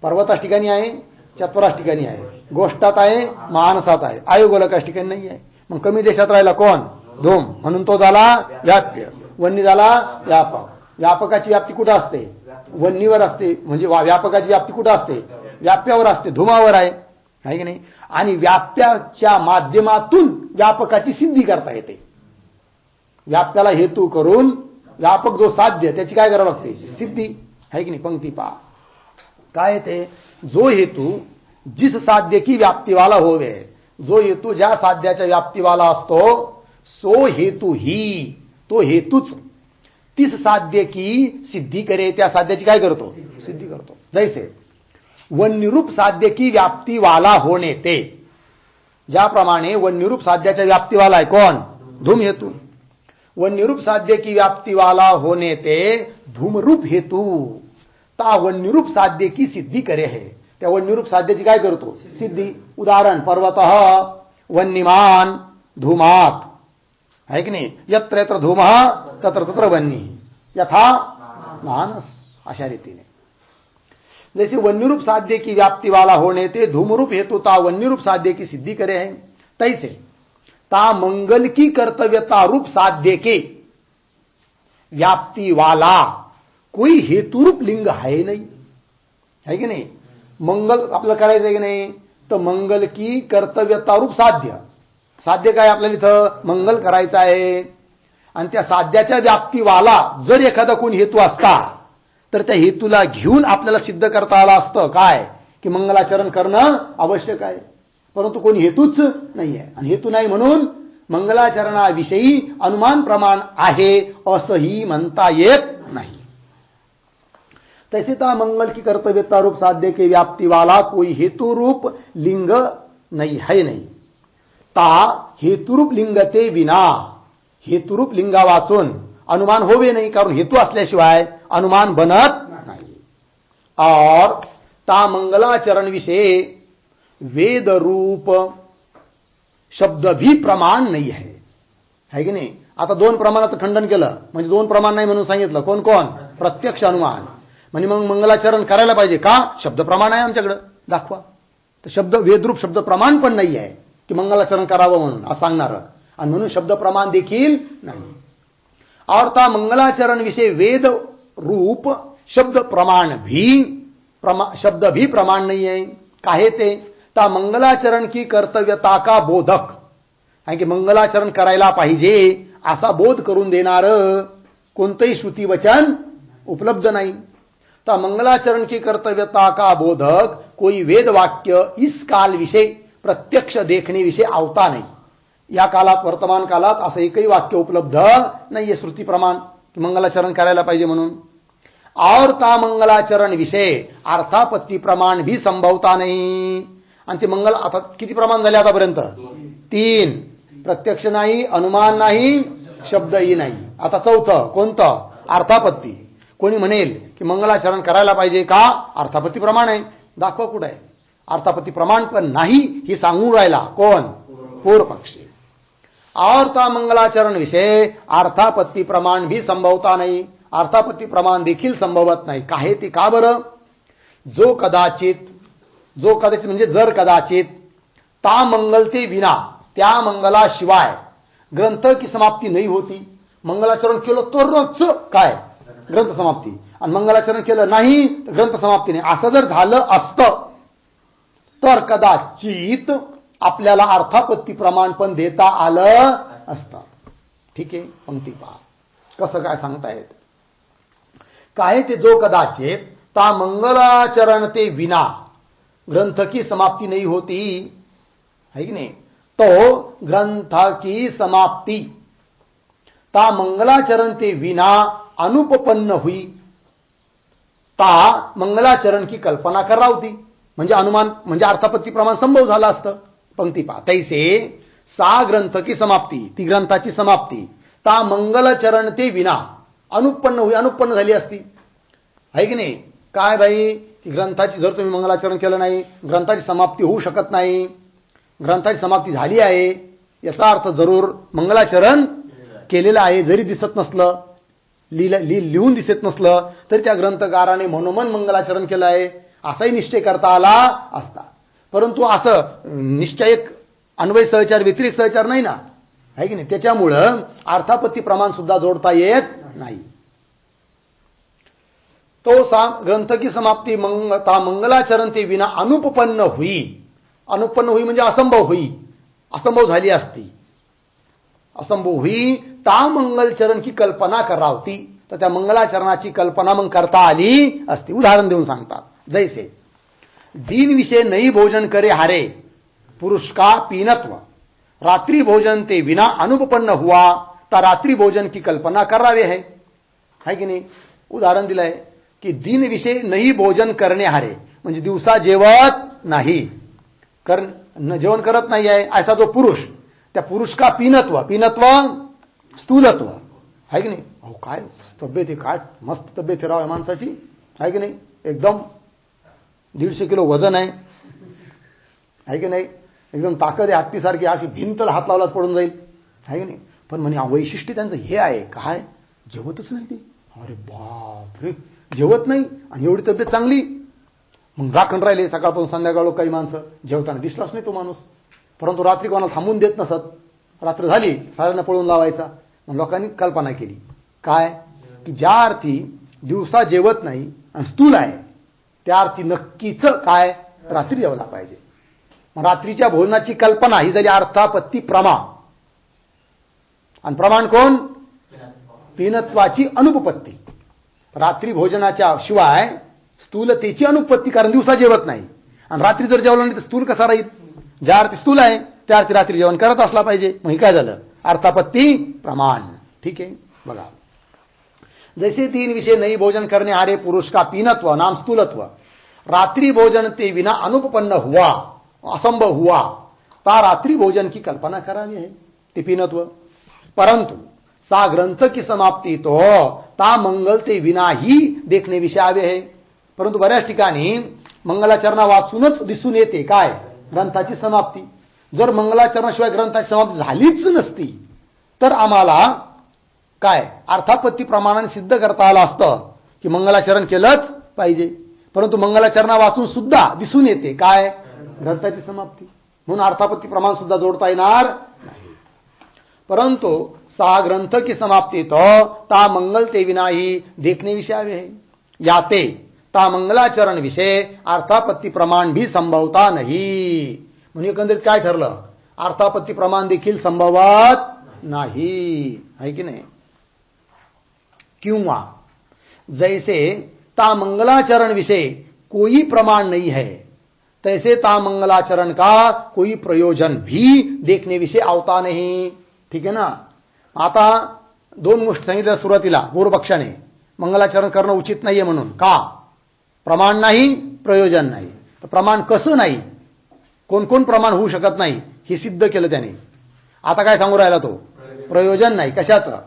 पर्वताच्या ठिकाणी आहे, चत्वराच्या ठिकाणी आहे, गोष्टात आहे, महानसात आहे, आयोगोलकाच्या ठिकाणी नाही आहे. मग कमी देशात राहिला कोण? धूम. म्हणून तो झाला व्याप्य. वन्नी झाला व्यापक. व्यापकाची व्याप्ती कुठं असते? वन्नीवर असते. म्हणजे व्यापकाची व्याप्ती कुठं असते? व्याप्यावर असते, धुमावर आहे की नाही? आणि व्याप्याच्या माध्यमातून व्यापकाची सिद्धी करता येते. व्याप्याला हेतू करून व्यापक जो साध्य त्याची काय करावं लागते? सिद्धी, आहे की नाही? पंक्ती पहा. काय ते? जो हेतू जिस साध्य की व्याप्तीवाला होवे, जो हेतू ज्या साध्याच्या व्याप्तीवाला असतो, सो हेतू ही, तो हेतूच तीस साध्य की सिद्धी करे, त्या साध्याची काय करतो? सिद्धी करतो. जैसे वन्यरूप साध्य की व्याप्तीवाला होणे ते, ज्याप्रमाणे वन्यरूप साध्याच्या व्याप्तीवाला आहे कोण? धूम हेतू. वन्यरूप साध्य की व्याप्तीवाला होने ते धूमरूप हेतू ता वन्यरूप साध्य की सिद्धी करे है, त्या वन्यरूप साध्याची काय करतो? सिद्धी. उदाहरण, पर्वतः वन्यमान धूमात, है की नाही? यत्र यत्र धूमः तत्र तत्र वन्नी, यथा मानस. अशा रीतीने जैसे वन्यरूप साध्य की व्याप्ति वाला होने ते धूमरूप हेतु ता वन्यरूप साध्य की सिद्धि करे हैं, तैसे ता मंगल की कर्तव्यता रूप साध्य के व्याप्ति वाला कोई हेतुरूप लिंग है नहीं, है की नाही? मंगल आपल्याला करायचं आहे की नाही? तर मंगल की कर्तव्यता रूप साध्य, साध्य काय आपल्याला इथं? मंगल करायचं आहे. आणि त्या साध्याच्या व्याप्तीवाला जर एखादा कोण हेतू असता तर त्या हेतूला घेऊन आपल्याला सिद्ध करता आलं असतं काय? की मंगलाचरण करणं आवश्यक आहे. परंतु कोणी हेतूच नाही आहे, आणि हेतू नाही म्हणून मंगलाचरणाविषयी अनुमान प्रमाण आहे असंही म्हणता येत नाही. तैसे ता मंगल की कर्तव्यता रूप साध्य के व्याप्ति वाला कोई हेतु रूप लिंग नहीं है नहीं. ता हेतुरूप लिंगते विना, हेतुरूप लिंगा वाचून अनुमान होवे नाही, कारण हेतू असल्याशिवाय अनुमान बनत नाही. और ता मंगलाचरण विषय वेद रूप शब्द भी प्रमाण नाही है की नाही? आता 2 प्रमाणाचं खंडन केलं म्हणजे 2 प्रमाण नाही म्हणून सांगितलं. कोण कोण? प्रत्यक्ष अनुमान. म्हणजे मग मंगलाचरण करायला पाहिजे का? शब्द प्रमाण आहे आमच्याकडे, दाखवा. तर शब्द वेदरूप शब्द प्रमाण पण नाही आहे की मंगलाचरण करावं म्हणून असं सांगणार. आणि म्हणून शब्द प्रमाण देखील नाही. और ता मंगलाचरण विषय वेद रूप शब्द प्रमाण भी शब्द भी प्रमाण नहीं है. काहे ते ता मंगलाचरण की कर्तव्यता का बोधक आहे की मंगलाचरण करायला पाहिजे असा बोध करून देणार कोणतंही श्रुती वचन उपलब्ध नाही. ता मंगलाचरण की कर्तव्यता का बोधक कोई वेद वाक्य इस काल विषय प्रत्यक्ष देखने विषय आवता नाही. या कालात वर्तमान कालात असं एकही वाक्य उपलब्ध नाहीये श्रुती प्रमाण की मंगलाचरण करायला पाहिजे म्हणून. और ता मंगलाचरण विषय अर्थापत्ती प्रमाण भी संभवता नाही. आणि ते मंगल आता किती प्रमाण झाले आतापर्यंत 3. प्रत्यक्ष नाही, अनुमान नाही, शब्दही नाही. आता 4थं कोणतं अर्थापत्ती. कोणी म्हणेल की मंगलाचरण करायला पाहिजे का अर्थापत्ती प्रमाण आहे. दाखवा कुठं आहे अर्थापत्ती प्रमाण पण नाही ही सांगून राहिला कोण पूर्व पक्षी. और ता मंगलाचरण विषय अर्थापत्ती प्रमाण भी संभवता नाही. अर्थापत्ती प्रमाण देखील संभवत नाही. काहे ते का बरं. जो कदाचित म्हणजे जर कदाचित ता मंगलते विना त्या मंगलाशिवाय ग्रंथ की समाप्ती नाही होती. मंगलाचरण केलं तरच काय ग्रंथ समाप्ती आणि मंगलाचरण केलं नाही तर ग्रंथ समाप्ती नाही. असं जर झालं असतं तर कदाचित आपल्याला अर्थापत्ती प्रमाण पण देता आलं असतं. ठीक आहे पंक्ती पहा कसं काय सांगतायत. काय ते जो कदाचित ता मंगलाचरण ते विना ग्रंथ की समाप्ती नहीं होती है कि नहीं. तो ग्रंथ की समाप्ति ता मंगलाचरण ते विना अनुपपन्न हुई. ता मंगलाचरण की कल्पना कर होती म्हणजे अनुमान म्हणजे अर्थापत्ती प्रमाण संभव झाला असतं. पंक्ती पहा तैसे सा ग्रंथ की समाप्ती ती ग्रंथाची समाप्ती ता मंगलचरण ते विना अनुपन्न हुई अनुपन्न झाली असती आहे की नाही. काय भाई की ग्रंथाची जर तुम्ही मंगलाचरण केलं नाही ग्रंथाची समाप्ती होऊ शकत नाही. ग्रंथाची समाप्ती झाली आहे याचा अर्थ जरूर मंगलाचरण केलेलं आहे. जरी दिसत नसलं लिहून दिसत नसलं तरी त्या ग्रंथकाराने मनोमन मंगलाचरण केलं आहे असाही निश्चय करता आला असता. परंतु असं निश्चय अन्वय सहचार व्यतिरिक्त सहचार नाही ना आहे की नाही. त्याच्यामुळं अर्थापत्ती प्रमाण सुद्धा जोडता येत नाही. तो ग्रंथ की समाप्ती ता मंगलाचरण ते विना अनुपपन्न हुई म्हणजे असंभव हुई असंभव झाली असती. असंभव हुई ता मंगलचरण की कल्पना करावती तर त्या मंगलाचरणाची कल्पना मग करता आली असती. उदाहरण देऊन सांगतात जैसे दिन विषय नई भोजन करे हारे पुरुष का पीनत्व रात्रि भोजन ते विना अनुपपन्न हुआ ता रात्रि भोजन की कल्पना करावे है की नाही. उदाहरण दिलंय की दिन विषय नई भोजन करणे हारे म्हणजे दिवसा जेवत नाही जेवण करत नाही आहे असा जो पुरुष त्या पुरुष का पीनत्व स्थूलत्व आहे की नाही. अहो काय तब्येत आहे काय मस्त तब्येत राव माणसाची आहे की नाही. एकदम 150 किलो वजन आहे की नाही. एकदम ताकद आहे हत्तीसारखी अशी भिंतला हात लावलाच पडून जाईल आहे की नाही. पण म्हणे वैशिष्ट्य त्यांचं हे आहे काय जेवतच नाही ते. अरे बापरे जेवत नाही आणि एवढी तब्येत चांगली. मग राखण राहिले सकाळपासून संध्याकाळ काही माणसं जेवताना दिसलाच नाही तो माणूस. परंतु रात्री कोणाला थांबून देत नसत. रात्र झाली साऱ्यांना पळून लावायचा. मग लोकांनी कल्पना केली काय की ज्या अर्थी दिवसा जेवत नाही आणि स्थूल आहे त्या अर्थी नक्कीच काय रात्री जेवला पाहिजे. मग रात्रीच्या भोजनाची कल्पना ही झाली अर्थापत्ती प्रमाण. आणि प्रमाण कोण पीनत्वाची अनुपपत्ती. रात्री भोजनाच्या शिवाय स्थूलतेची अनुपत्ती कारण दिवसा जेवत नाही आणि रात्री जर जेवलं नाही तर स्थूल कसा राहील. ज्या अर्थी स्थूल आहे त्या अर्थी रात्री जेवण करत असला पाहिजे. मग काय झालं अर्थापत्ती प्रमाण. ठीक आहे बघा जैसे तीन विषय नई भोजन करने हारे पुरुष का पीनत्व नाम स्थूलत्व रात्रि भोजन ते विना अनुपपन्न हुआ असंभव हुआ ता रात्रि भोजन की कल्पना करावी है ते पीनत्व. परंतु सा ग्रंथ की समाप्ती तो ता मंगल ते विना ही देखणे विषय आवे है. परंतु बऱ्याच ठिकाणी मंगलाचरणा वाचूनच दिसून येते काय ग्रंथाची समाप्ती. जर मंगलाचरणाशिवाय ग्रंथाची समाप्ती झालीच नसती तर आम्हाला काय अर्थापत्ती प्रमाणाने सिद्ध करता आलं असतं की मंगलाचरण केलंच पाहिजे. परंतु मंगलाचरणा वाचून सुद्धा दिसून येते काय ग्रंथाची समाप्ती. म्हणून अर्थापत्ती प्रमाण सुद्धा जोडता येणार नाही. परंतु सा ग्रंथ की समाप्ति तो ता मंगल ते विना ही देखने विषय आवे है। याते ता मंगलाचरण विषय अर्थापत्ती प्रमाण भी संभवता नाही। म्हणजे एकंदरीत काय ठरलं, अर्थापत्ती प्रमाण देखील संभवत नाही, है की नाही। किंवा जैसे ता मंगलाचरण विषय कोई प्रमाण नहीं है, तैसे ता मंगलाचरण का कोई प्रयोजन भी देखने विषय आवता नहीं। ठीक है ना। आता दोन गोष्टी सांगितल्या सुरुवातीला पूर्वपक्षाने, मंगलाचरण करणं उचित नाहीये म्हणून, का प्रमाण नाही प्रयोजन नाही। तर प्रमाण कसं नाही, कोण कोण प्रमाण होऊ शकत नाही हे सिद्ध केलं त्याने। आता काय सांगू राहिला तो, प्रयोजन नाही कशाचं,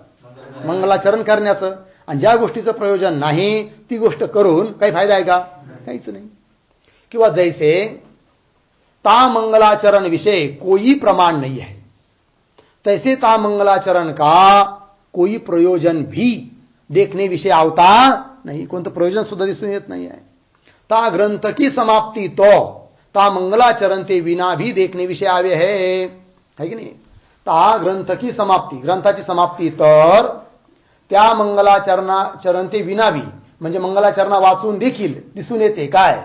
मंगलाचरण करण्याचं। आणि ज्या गोष्टीचं प्रयोजन नाही ती गोष्ट करून काही फायदा आहे का, काहीच नाही। किंवा जैसे ता मंगलाचरण विषय कोई प्रमाण नहीं है, तैसे ता मंगलाचरण का कोई प्रयोजन भी देखने विषय आवता नहीं, कोणतं प्रयोजन सुद्धा दिसून येत नाही आहे। ता ग्रंथ की समाप्ति तो ता मंगलाचरण ते विना भी देखने विषय आवे है की नाही। ता ग्रंथ की समाप्ति, ग्रंथाची समाप्ती तर त्या मंगलाचरण ते विना भी, म्हणजे मंगलाचरणा वाचून देखील दिसून येते काय,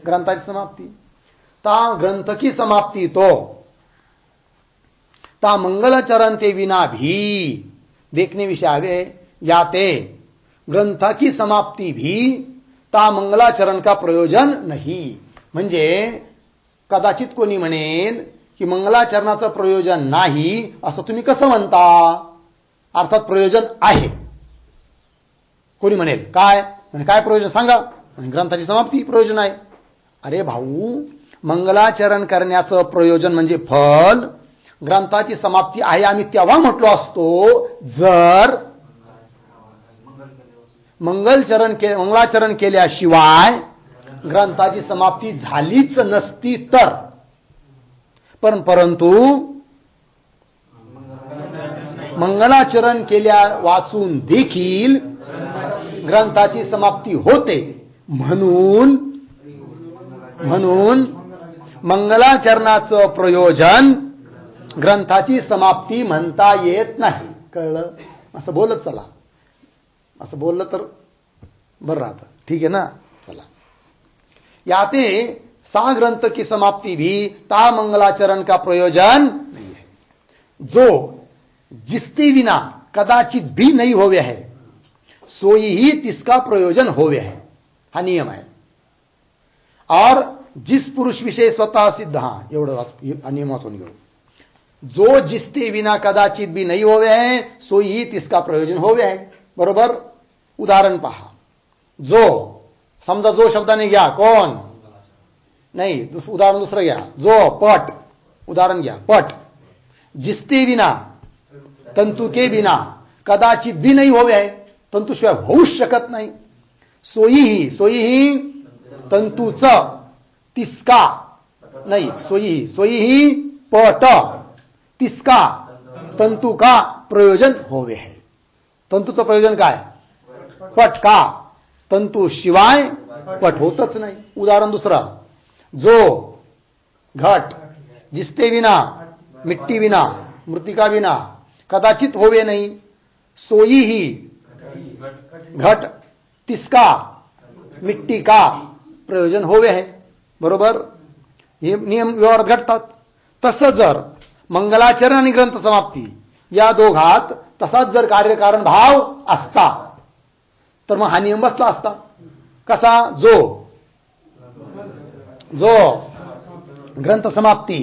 ग्रंथाची समाप्ती। ता ग्रंथ की समाप्ति तो ता मंगलाचरण ते विना भी देखने विषय आवे। याते ग्रंथा की समाप्ति भी ता मंगलाचरण का प्रयोजन नहीं। म्हणजे कदाचित कोणी म्हणेल की मंगलाचरणाचं प्रयोजन नाही असं तुम्ही कसं म्हणता, अर्थात प्रयोजन आहे। कोणी म्हणेल काय, काय प्रयोजन सांगा, ग्रंथाची समाप्ती प्रयोजन आहे। अरे भाऊ, मंगलाचरण करण्याचं प्रयोजन म्हणजे फल, ग्रंथाची समाप्ती आहे आम्ही तेव्हा म्हटलो असतो जर मंगलाचरण केल्याशिवाय ग्रंथाची समाप्ती झालीच नसती तर। परंतु मंगलाचरण केल्या वाचून देखील ग्रंथाची समाप्ती होते, म्हणून मंगलाचरणाचं प्रयोजन ग्रंथाची समाप्ती म्हणता येत नाही। कळलं, असं बोलत चला, असं बोललं तर बरं राहतं। ठीक है ना। चला, याते सा ग्रंथ की समाप्ति भी ता मंगलाचरण का प्रयोजन नहीं है, जो जिसते बिना कदाचित भी नहीं होवे है सोई ही तिसका प्रयोजन होवे है, हा नियम है। और जिस पुरुष विषय स्वतः सिद्ध, हाँ एवढं नियम वाचून घेऊ, जो जिसते बिना कदाचित भी नहीं होवे है सोई ही तिसका प्रयोजन होवे है। बरोबर, उदाहरण पहा। जो, समजा जो शब्दाने घ्या, कोण नाही, उदाहरण दुसरं घ्या, जो पट, उदाहरण घ्या पट, जिसते बिना तंतु के बिना कदाचित भी नहीं होवे है, तंतुशिवाय होऊच शकत नाही। सोई ही तंतुच तिसका नाही, सोई ही पट तिसका तंतु का प्रयोजन होवे है। तंतुचं प्रयोजन काय, पट का, तंतु शिवाय पट होतच नाही। उदाहरण दुसरं, जो घट, जिसते बिना, मिट्टी बिना, मृतिका बिना कदाचित होवे नहीं, सोई ही घट तिसका मिट्टी का प्रयोजन होवे है। बरोबर, हे नियम व्यवहारात घडतात। तसं जर मंगलाचरण आणि ग्रंथ समाप्ती या दोघात तसाच जर कार्यकारण भाव असता तर मग हा नियम बसला असता। कसा, जो ग्रंथ समाप्ती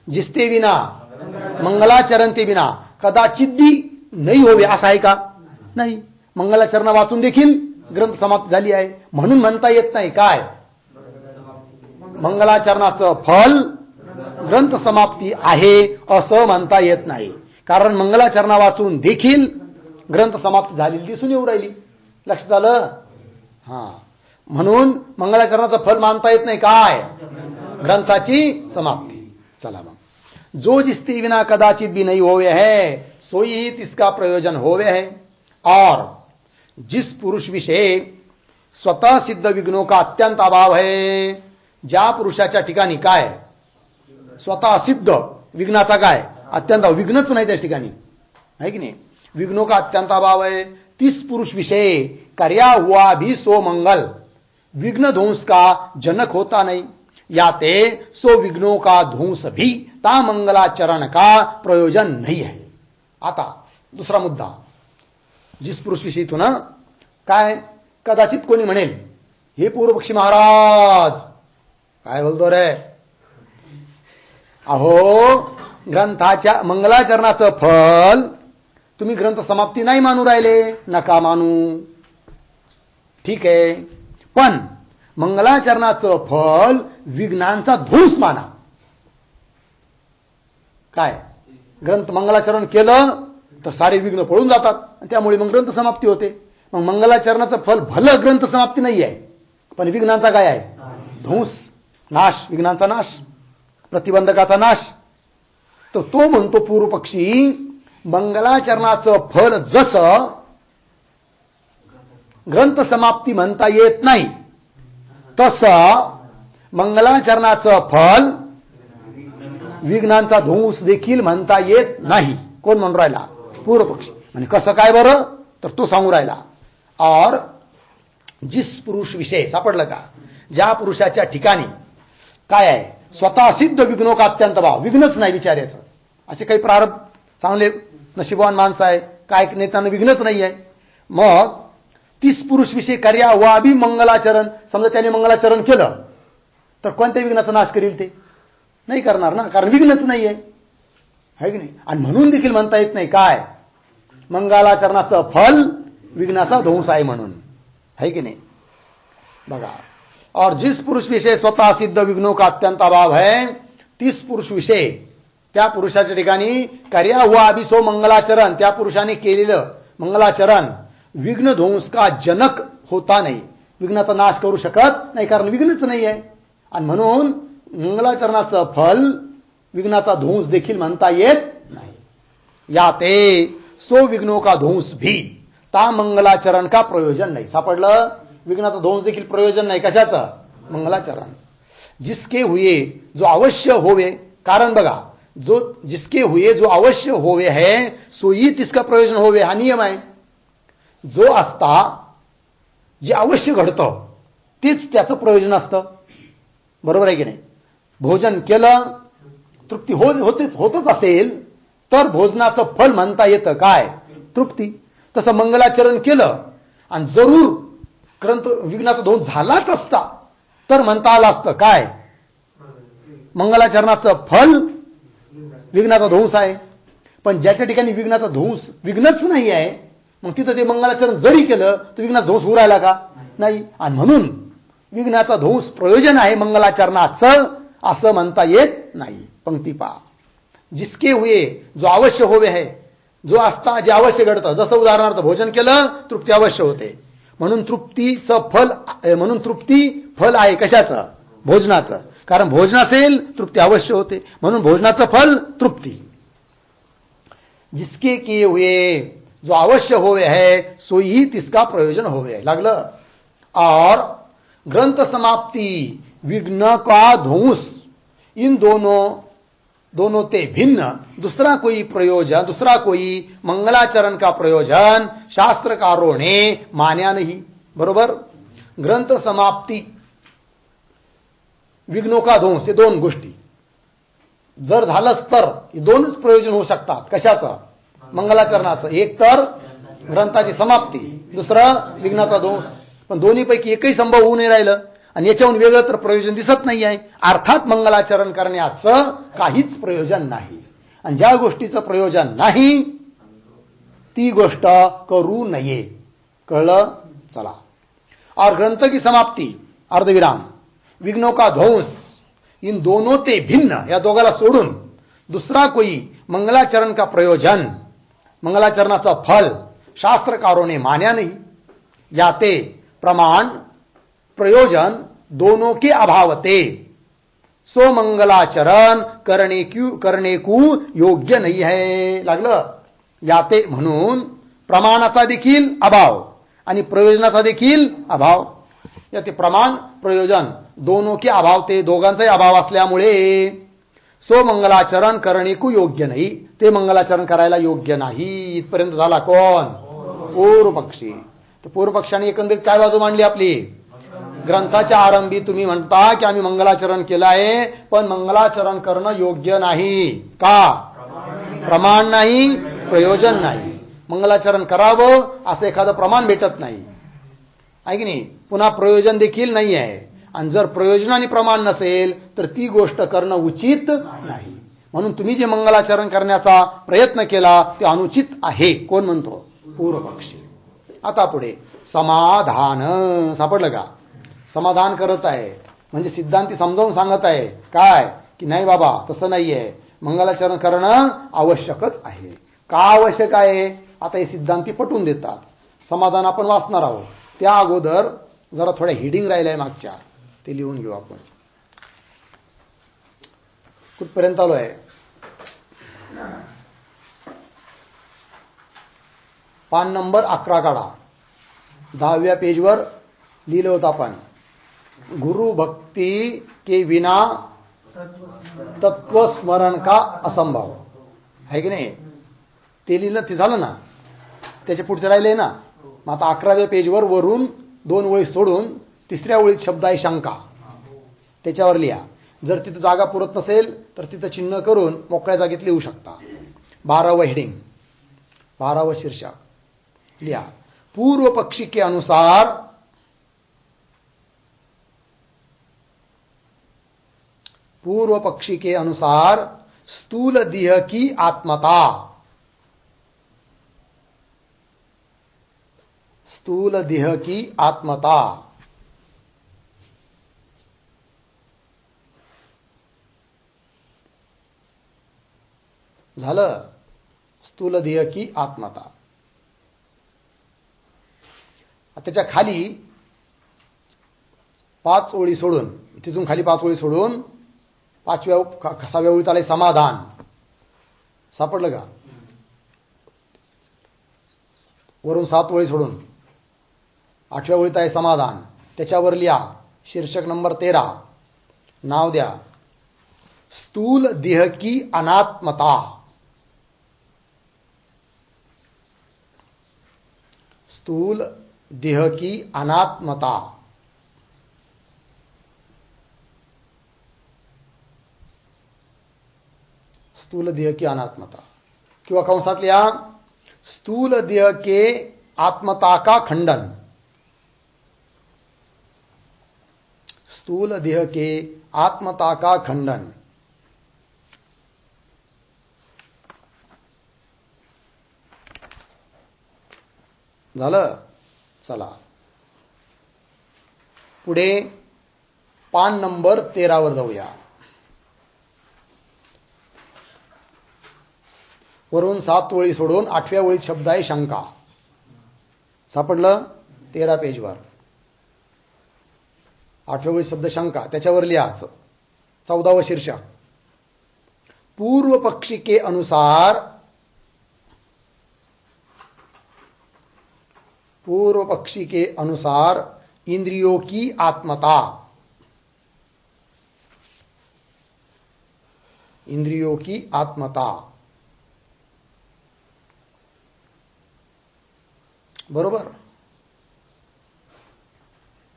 जिसते बिना मंगलाचरण ते बिना कदाचित भी नाही होवे असा आहे का, नाही। मंगलाचरण वाचून देखील ग्रंथ समाप्त झाली आहे, म्हणून म्हणता येत नाही काय, मंगलाचरणाचं फल ग्रंथ समाप्ती आहे असं म्हणता येत नाही। कारण मंगलाचरणा वाचून देखील ग्रंथ समाप्त झालेली दिसून येऊ राहिली। लक्षात आलं, हा। म्हणून मंगलाचरणाचं फल मानता येत नाही काय, ग्रंथाची समाप्ती। चला मग, जो जिसते बिना कदाचित भी नहीं होवे है सोई ही तिसका प्रयोजन होवे है। और जिस पुरुष विषय स्वतः सिद्ध विघ्नों का अत्यंत अभाव है, ज्या पुरुषाच्या ठिकाणी काय स्वतः सिद्ध विघ्नाचा काय अत्यंत, विघ्नच नाही त्या ठिकाणी, है कि नहीं। विघ्नों का अत्यंत अभाव है। 30 पुरुष विषय कर्या हुआ भी सो मंगल, विघ्न ध्वंस का जनक होता नहीं, याते सो विघ्नों का ध्वंस भी ता मंगलाचरण का प्रयोजन नहीं है। आता दुसरा मुद्दा, जिस पुरुष विषयी ना काय, कदाचित कोणी म्हणेल हे पूर्वपक्षी महाराज काय बोलतो रे, अहो ग्रंथाच्या मंगलाचरणाचं फल तुम्ही ग्रंथ समाप्ती नाही मानू राहिले, नका मानू, ठीक आहे, पण मंगलाचरणाचं फल विघ्नांचा ध्वंस माना। काय ग्रंथ मंगलाचरण केलं तर सारे विघ्न पळून जातात आणि त्यामुळे मग ग्रंथ समाप्ती होते। मग मंगलाचरणाचं फल भलं ग्रंथ समाप्ती नाही आहे, पण विघ्नांचा काय आहे, ध्वंस, नाश, विघ्नांचा नाश, प्रतिबंधकाचा नाश। तर तो म्हणतो पूर्वपक्षी मंगलाचरणाचं फल जसं ग्रंथ समाप्ती म्हणता येत नाही, तसं मंगलाचरणाचं फल विघ्नांचा ध्वंस देखील म्हणता येत नाही। कोण म्हणून राहिला, पूर्वपक्षी। म्हणजे कसं काय बरं, तर तो सांगू राहिला, और जिस पुरुष विषय सापडलं का, ज्या पुरुषाच्या ठिकाणी काय आहे, स्वतः सिद्ध विघ्नों का अत्यंत भाव, विघ्नच नाही विचारायचं, असे काही प्रारब्ध चांगले नशिबवान माणसं आहे, काय नेत्यांना विघ्नच नाही आहे, मग 30 पुरुष विषय कार्या हुआ भी मंगलाचरण, समजा त्याने मंगलाचरण केलं तर कोणत्या विघ्नाचा नाश करील, ते नाही करणार ना, कारण विघ्नच नाही आहे की नाही। आणि म्हणून देखील म्हणता येत नाही काय, मंगलाचरणाचं फल विघ्नाचा ध्वंस आहे म्हणून, है कि नहीं। बघा, और जिस पुरुष विषय स्वतः सिद्ध विघ्नों का अत्यंत अभाव है, 30 पुरुष विषय त्या पुरुषाच्या ठिकाणी कार्या हुआ अभी सो मंगलाचरण, त्या पुरुषाने केलेलं मंगलाचरण विघ्न ध्वंस का जनक होता नाही, विघ्नाचा नाश करू शकत नाही, कारण विघ्नच नाही आहे। आणि म्हणून मंगलाचरणाचं फल विघ्नाचा ध्वंस देखील म्हणता येत नाही, याते सो विघ्नों का ध्वंस भी ता मंगलाचरण का प्रयोजन नाही। सापडलं, विघ्नाचा ध्वंस देखील प्रयोजन नाही, कशाचं, मंगलाचरण। जिसके हुए जो अवश्य होवे, कारण बघा, जो जिसके हुए जो अवश्य होवे है सोई तिसका प्रयोजन होवे, हा नियम आहे। जो असता जे अवश्य घडतं तेच त्याचं प्रयोजन असतं, बरोबर आहे की नाही। भोजन केलं, तृप्ती होतच असेल तर भोजनाचं फल म्हणता येतं काय, तृप्ती। तसं मंगलाचरण केलं आणि जरूर ग्रंथ विघ्नाचा ध्वंस झालाच असता तर म्हणता आलं असतं काय, मंगलाचरणाचं फल विघ्नाचा ध्वंस आहे। पण ज्याच्या ठिकाणी विघ्नाचा ध्वंस विघ्नच नाही आहे, मग तिथं ते मंगलाचरण जरी केलं तर विघ्नाचा ध्वंस होऊ राहिला का, नाही। आणि म्हणून विघ्नाचा ध्वंस प्रयोजन आहे मंगलाचरणाचं, असं म्हणता येत नाही। पंक्ती पहा, जिसके हुए जो अवश्य होवे है, जो असता जे अवश्य घडतं, जसं उदाहरणार्थ भोजन केलं तृप्ती अवश्य होते, म्हणून तृप्तीचं फल, म्हणून तृप्ती फल आहे कशाचं, भोजनाचं, कारण भोजन असेल तृप्ती अवश्य होते, म्हणून भोजनाचं फल तृप्ती। जिसके किए हुए जो अवश्य होवे है सोई ही तिसका प्रयोजन होवे, लागलं। और ग्रंथ समाप्ति विघ्न का ध्वंस, इन दोनों ते भिन्न दूसरा कोई प्रयोजन, दूसरा कोई मंगलाचरण का प्रयोजन शास्त्रकारों ने मान्या नहीं, बरोबर। ग्रंथ समाप्ति, विघ्नों का ध्वंस, हे दोन गोष्टी जर झालंच तर दोनच प्रयोजन होऊ शकतात, कशाचं, मंगलाचरणाचं। एक तर ग्रंथाची समाप्ती, दुसरं विघ्नाचा ध्वंस, पण दोन्हीपैकी एकही संभव होऊ नाही राहिलं आणि याच्याहून वेगळं तर प्रयोजन दिसत नाही आहे, अर्थात मंगलाचरण करण्याचं काहीच प्रयोजन नाही। आणि ज्या गोष्टीचं प्रयोजन नाही ती गोष्ट करू नये, कळलं, चला। और ग्रंथ की समाप्ति अर्धविराम, विघ्नों का ध्वंस, इन दोनों ते भिन्न, या दोघाला सोडून दूसरा कोई मंगलाचरण का प्रयोजन, मंगलाचरणाचा फल शास्त्रकारों ने मान्या नहीं, याते प्रमाण प्रयोजन दोनों के अभावते सो मंगलाचरण करने को योग्य नहीं है, लागलं। याते म्हणून प्रमाणाचा देखील अभाव आणि प्रयोजनाचा देखील अभाव, याते प्रमाण प्रयोजन दोनों के अभाव, ते दोघांचाही अभाव असल्यामुळे सो मंगलाचरण करणिकू योग्य नाही, ते मंगलाचरण करायला योग्य नाही. इथपर्यंत झाला कोण? पूर्व पक्षी. तर पूर्व पक्षाने एकंदरीत काय बाजू मांडली आपली? ग्रंथाच्या आरंभी तुम्ही म्हणता की आम्ही मंगलाचरण केलं आहे, पण मंगलाचरण करणं योग्य नाही. का? प्रमाण नाही, प्रयोजन नाही. मंगलाचरण करावं असं एखादं प्रमाण भेटत नाही, आहे की नाही? पुन्हा प्रयोजन देखील नाही आहे. आणि जर प्रयोजन आणि प्रमाण नसेल तर ती गोष्ट करणं उचित नाही. म्हणून तुम्ही जे मंगलाचरण करण्याचा प्रयत्न केला ते अनुचित आहे. कोण म्हणतो? पूर्व पक्षी. आता पुढे समाधान. सापडलं का? समाधान करत आहे म्हणजे सिद्धांती समजावून सांगत आहे काय, की नाही बाबा तसं नाहीये, मंगलाचरण करणं आवश्यकच आहे. का आवश्यक आहे? आता हे सिद्धांती पटवून देतात. समाधान आपण वाचणार आहोत. त्या अगोदर जरा थोड्या हिडिंग राहिल्या मागच्या, ते लिहून घेऊ आपण. कुठपर्यंत आलो आहे? पान नंबर 11 काढा. 10व्या पेजवर लिहिलं होतं आपण, गुरु भक्ति के बिना तत्व स्मरण का असंभव, है की नाही? ते लिहिलं, ते झालं ना. त्याच्या पुढचे राहिले ना. मग आता 11व्या पेजवर वरून 2 ओळी सोडून 3ऱ्या ओळीत शब्द आहे शंका, त्याच्यावर लिहा. जर तिथं जागा पुरत नसेल तर तिथं चिन्ह करून मोकळ्या जागेत लिहू शकता. 12वं हेडिंग, 12वं शीर्षक लिहा. पूर्व पक्षी के अनुसार पूर्व पक्षी के अनुसार स्थूल देह की आत्मता, स्थूल देह की आत्मता, झालं. स्थूल देह की आत्मता. त्याच्या खाली 5 ओळी सोडून, तिथून खाली 5 ओळी सोडून 6व्या ओळीत आले समाधान. सापडलं का? वरून 7 ओळी सोडून 8व्या ओळीत आहे समाधान. त्याच्यावर लिहा शीर्षक नंबर 13, नाव द्या स्थूल देह की अनात्मता. स्थूल देह की अनात्मता. स्थूल देह की अनात्मता किंवा कंसात लिहा स्थूल देह के आत्मता का खंडन. स्थूल देह के आत्मता का खंडन. झालं. चला पुढे पान नंबर 13 वर जाऊया. वरून 7 ओळी सोडून 8व्या ओळीत शब्द आहे शंका. सापडलं? 13 पेजवर 8व्या ओळीत शब्द शंका. त्याच्यावर लिहा 14वं शीर्षक, पूर्व पक्षी के अनुसार, पूर्व पक्षी के अनुसार इंद्रियों की आत्मता, इंद्रियों की आत्मता. बरोबर.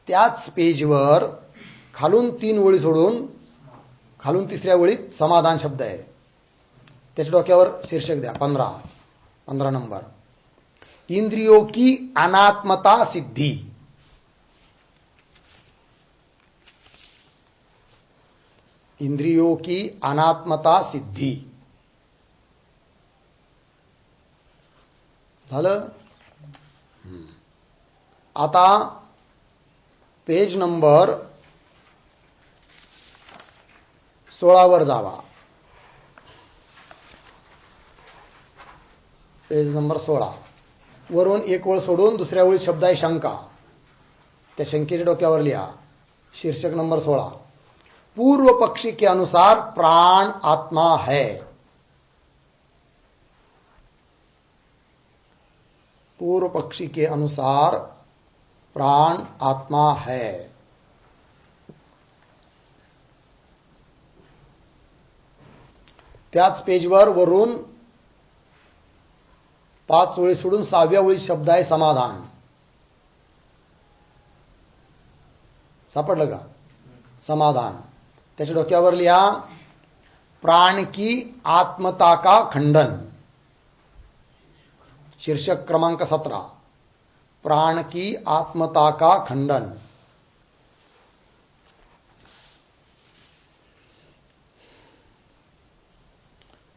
त्याच पेजवर खालून 3 ओळी सोडून खालून 3ऱ्या ओळीत समाधान शब्द आहे. त्याच्या डोक्यावर शीर्षक द्या 15 नंबर, इंद्रियों की अनात्मता सिद्धि. इंद्रियों की अनात्मता सिद्धि. झालं. आता पेज नंबर 16 वर जावा. पेज नंबर 16 वरून 1 ओळ सोडून 2ऱ्या ओळीत शब्द आहे शंका. त्या शंकेच्या डोक्यावर लिहा शीर्षक नंबर 16, पूर्व पक्षी के अनुसार प्राण आत्मा है. पूर्व पक्षी के अनुसार प्राण आत्मा है. त्याच पेजवर वरून 5 ओळी सोडून 6व्या ओळीत शब्द आहे समाधान. सापडलं का? समाधान. त्याच्या डोक्यावर लिहा प्राण की आत्मता का खंडन. शीर्षक क्रमांक 17. प्राण की आत्मता का खंडन.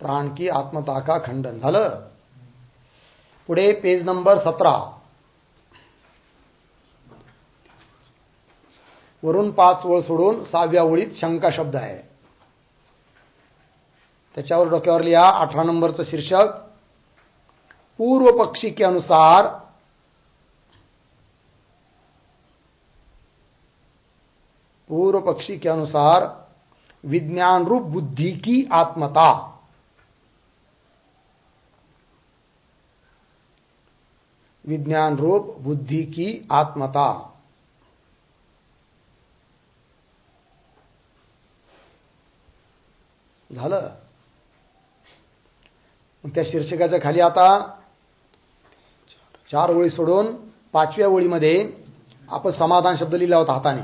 प्राण की आत्मता का खंडन झालं. पुढे पेज नंबर 17 वरून 5 ओळ सोडून 6व्या ओळीत शंका शब्द आहे. त्याच्यावर डोक्यावर लिहा 18 नंबरचं शीर्षक पूर्व पक्षी के अनुसार विज्ञान रूप बुद्धि की आत्मता. विज्ञान रूप बुद्धि की आत्मता. झालं. त्या शीर्षकाच्या खाली आता 4 ओळी सोडून 5व्या ओळीमध्ये आपण समाधान शब्द लिहिला होता हाताने.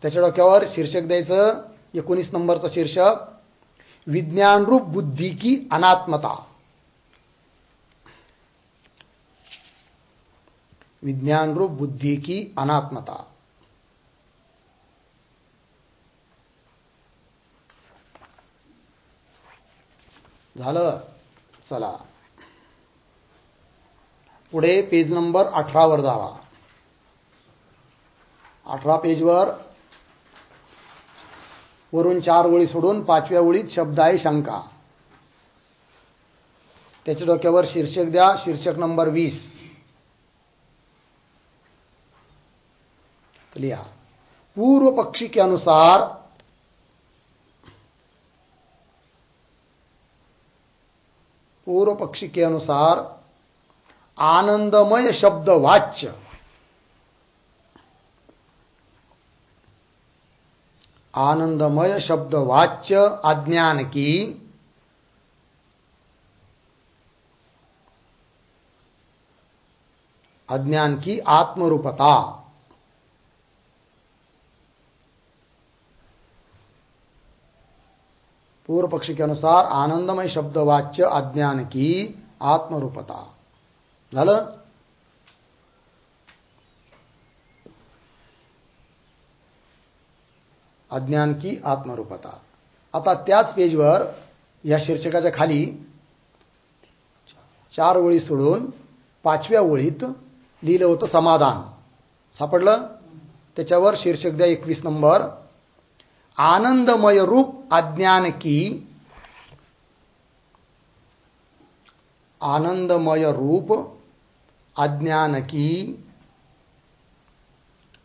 त्याच्या डोक्यावर शीर्षक द्यायचं 19 नंबरचं शीर्षक विज्ञान रूप बुद्धि की अनात्मता. विज्ञान रूप बुद्धि की अनात्मता. झालं. चला पुढे पेज नंबर 18 वर जावा. 18 पेजवर वरून 4 ओळी सोडून 5व्या ओळीत शब्द आहे शंका. त्याच्या डोक्यावर शीर्षक द्या शीर्षक नंबर 20. लिहा पूर्व पक्षी के अनुसार आनंदमय शब्द वाच्य. आनंदमय शब्द वाच्य अज्ञान की आत्मरूपता. पूर्व पक्षी के अनुसार आनंदमय शब्दवाच्य अज्ञान की आत्मरूपता. झालं. अज्ञान की आत्मरूपता. आता त्याच पेजवर या शीर्षकाच्या खाली 4 ओळी सोडून 5व्या ओळीत लिहिलं होतं समाधान. सापडलं. त्याच्यावर शीर्षक द्या 21 नंबर आनंदमय रूप अज्ञान की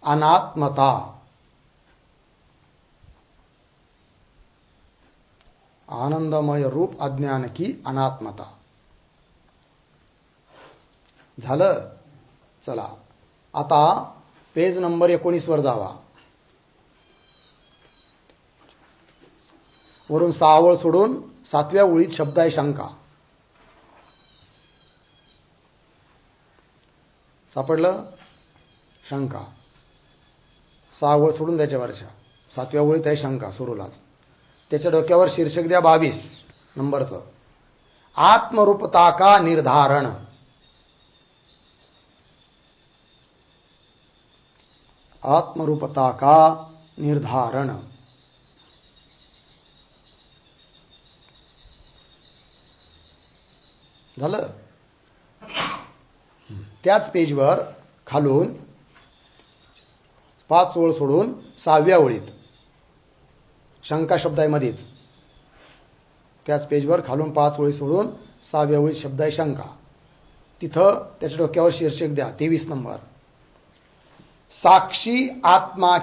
अनात्मता. आनंदमय रूप अज्ञान की अनात्मता. झालं. चला आता पेज नंबर 19 वर जावा. वरून 6 ओळ सोडून 7व्या ओळीत शब्द आहे शंका. सापडलं. शंका 6 ओळ सोडून त्याच्यावरच्या 7व्या ओळीत आहे शंका सुरूलाच. त्याच्या डोक्यावर शीर्षक द्या 22 नंबरचं आत्मरूपता का निर्धारण. आत्मरूपता का निर्धारण. झालं. त्याच पेजवर खालून 5 ओळ सोडून 6व्या ओळीत शंका शब्द आहे मध्येच. त्याच पेजवर खालून 5 ओळी सोडून 6व्या ओळीत शब्द आहे शंका. तिथं त्याच्या डोक्यावर शीर्षक द्या 23 नंबर साक्षी आत्मा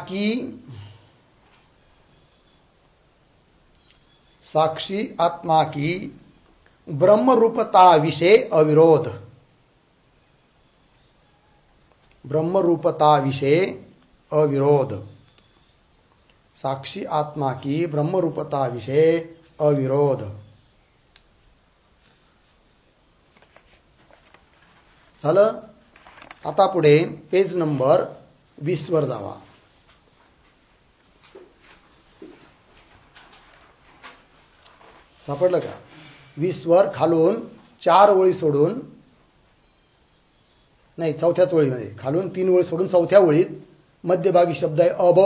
की ब्रह्मरूपता विषय अविरोध. ब्रह्मरूपता विषय अविरोध. साक्षी आत्मा की ब्रह्मरूपता विषय अविरोध. झालं. आता पुढे पेज नंबर 20 वर जावा. सापडलं का? 20 वर खालून 4 ओळी सोडून, नाही चौथ्याच ओळीमध्ये, खालून 3 ओळी सोडून चौथ्या ओळीत मध्यभागी शब्द आहे अब,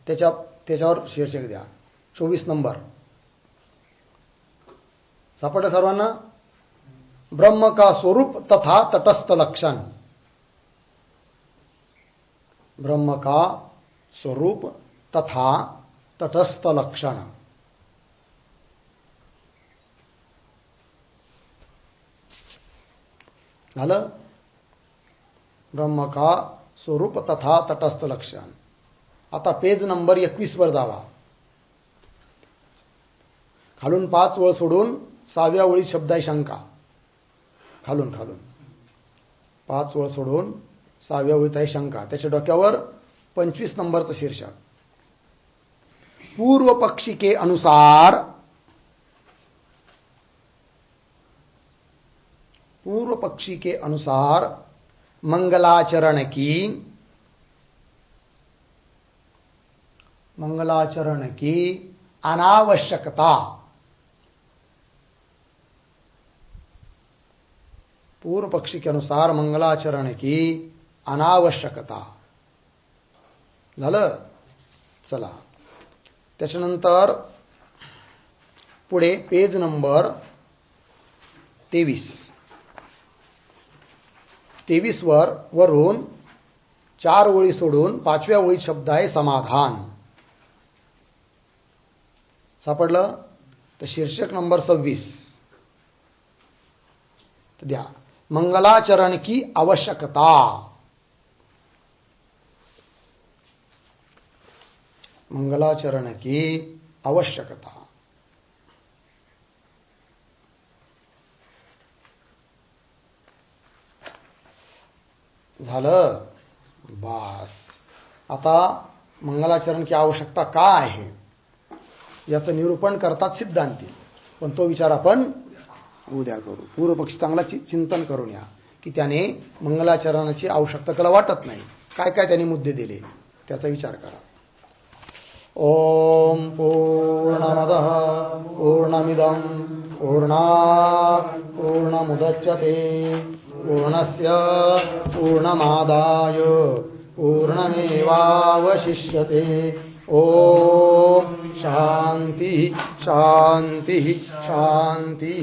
त्याच्यावर शीर्षक द्या. 24 नंबर. सापडलं सर्वांना? ब्रह्म का स्वरूप तथा तटस्थ लक्षण. ब्रह्म का स्वरूप तथा तटस्थ लक्षण. झालं. ब्रह्म का स्वरूप तथा तटस्थ लक्षण. आता पेज नंबर 21 वर जावा. खालून 5 ओळ सोडून 6व्या ओळीत शब्द आहे शंका. खालून 5 ओळ सोडून 6व्या ओळीत आहे शंका. त्याच्या डोक्यावर 25 नंबरचं शीर्षक. पूर्व पक्षी के अनुसार, पूर्व पक्षी के अनुसार मंगलाचरण की अनावश्यकता. पूर्व पक्षी के अनुसार मंगलाचरण की अनावश्यकता. झालं. चला त्याच्यानंतर पुढे पेज नंबर 23 वर वरून 4 ओळी सोडून 5व्या ओळीत शब्द आहे समाधान. सापडलं? तर शीर्षक नंबर 26 द्या. मंगलाचरण की आवश्यकता. मंगलाचरण की आवश्यकता. झालं. बस. आता मंगलाचरण की आवश्यकता का आहे याचं निरूपण करतात सिद्धांती, पण तो विचार आपण उद्या करू. पूर्वपक्षी चांगला चिंतन करून या की त्याने मंगलाचरणाची आवश्यकता त्याला वाटत नाही. काय काय त्यांनी मुद्दे दिले त्याचा विचार करा. ओम पूर्णमदः पूर्णमिदं पूर्णात् पूर्णमुदच्यते पूर्णस्य पूर्णमादाय पूर्णमेवावशिष्यते. ओम शांति शांति शांति.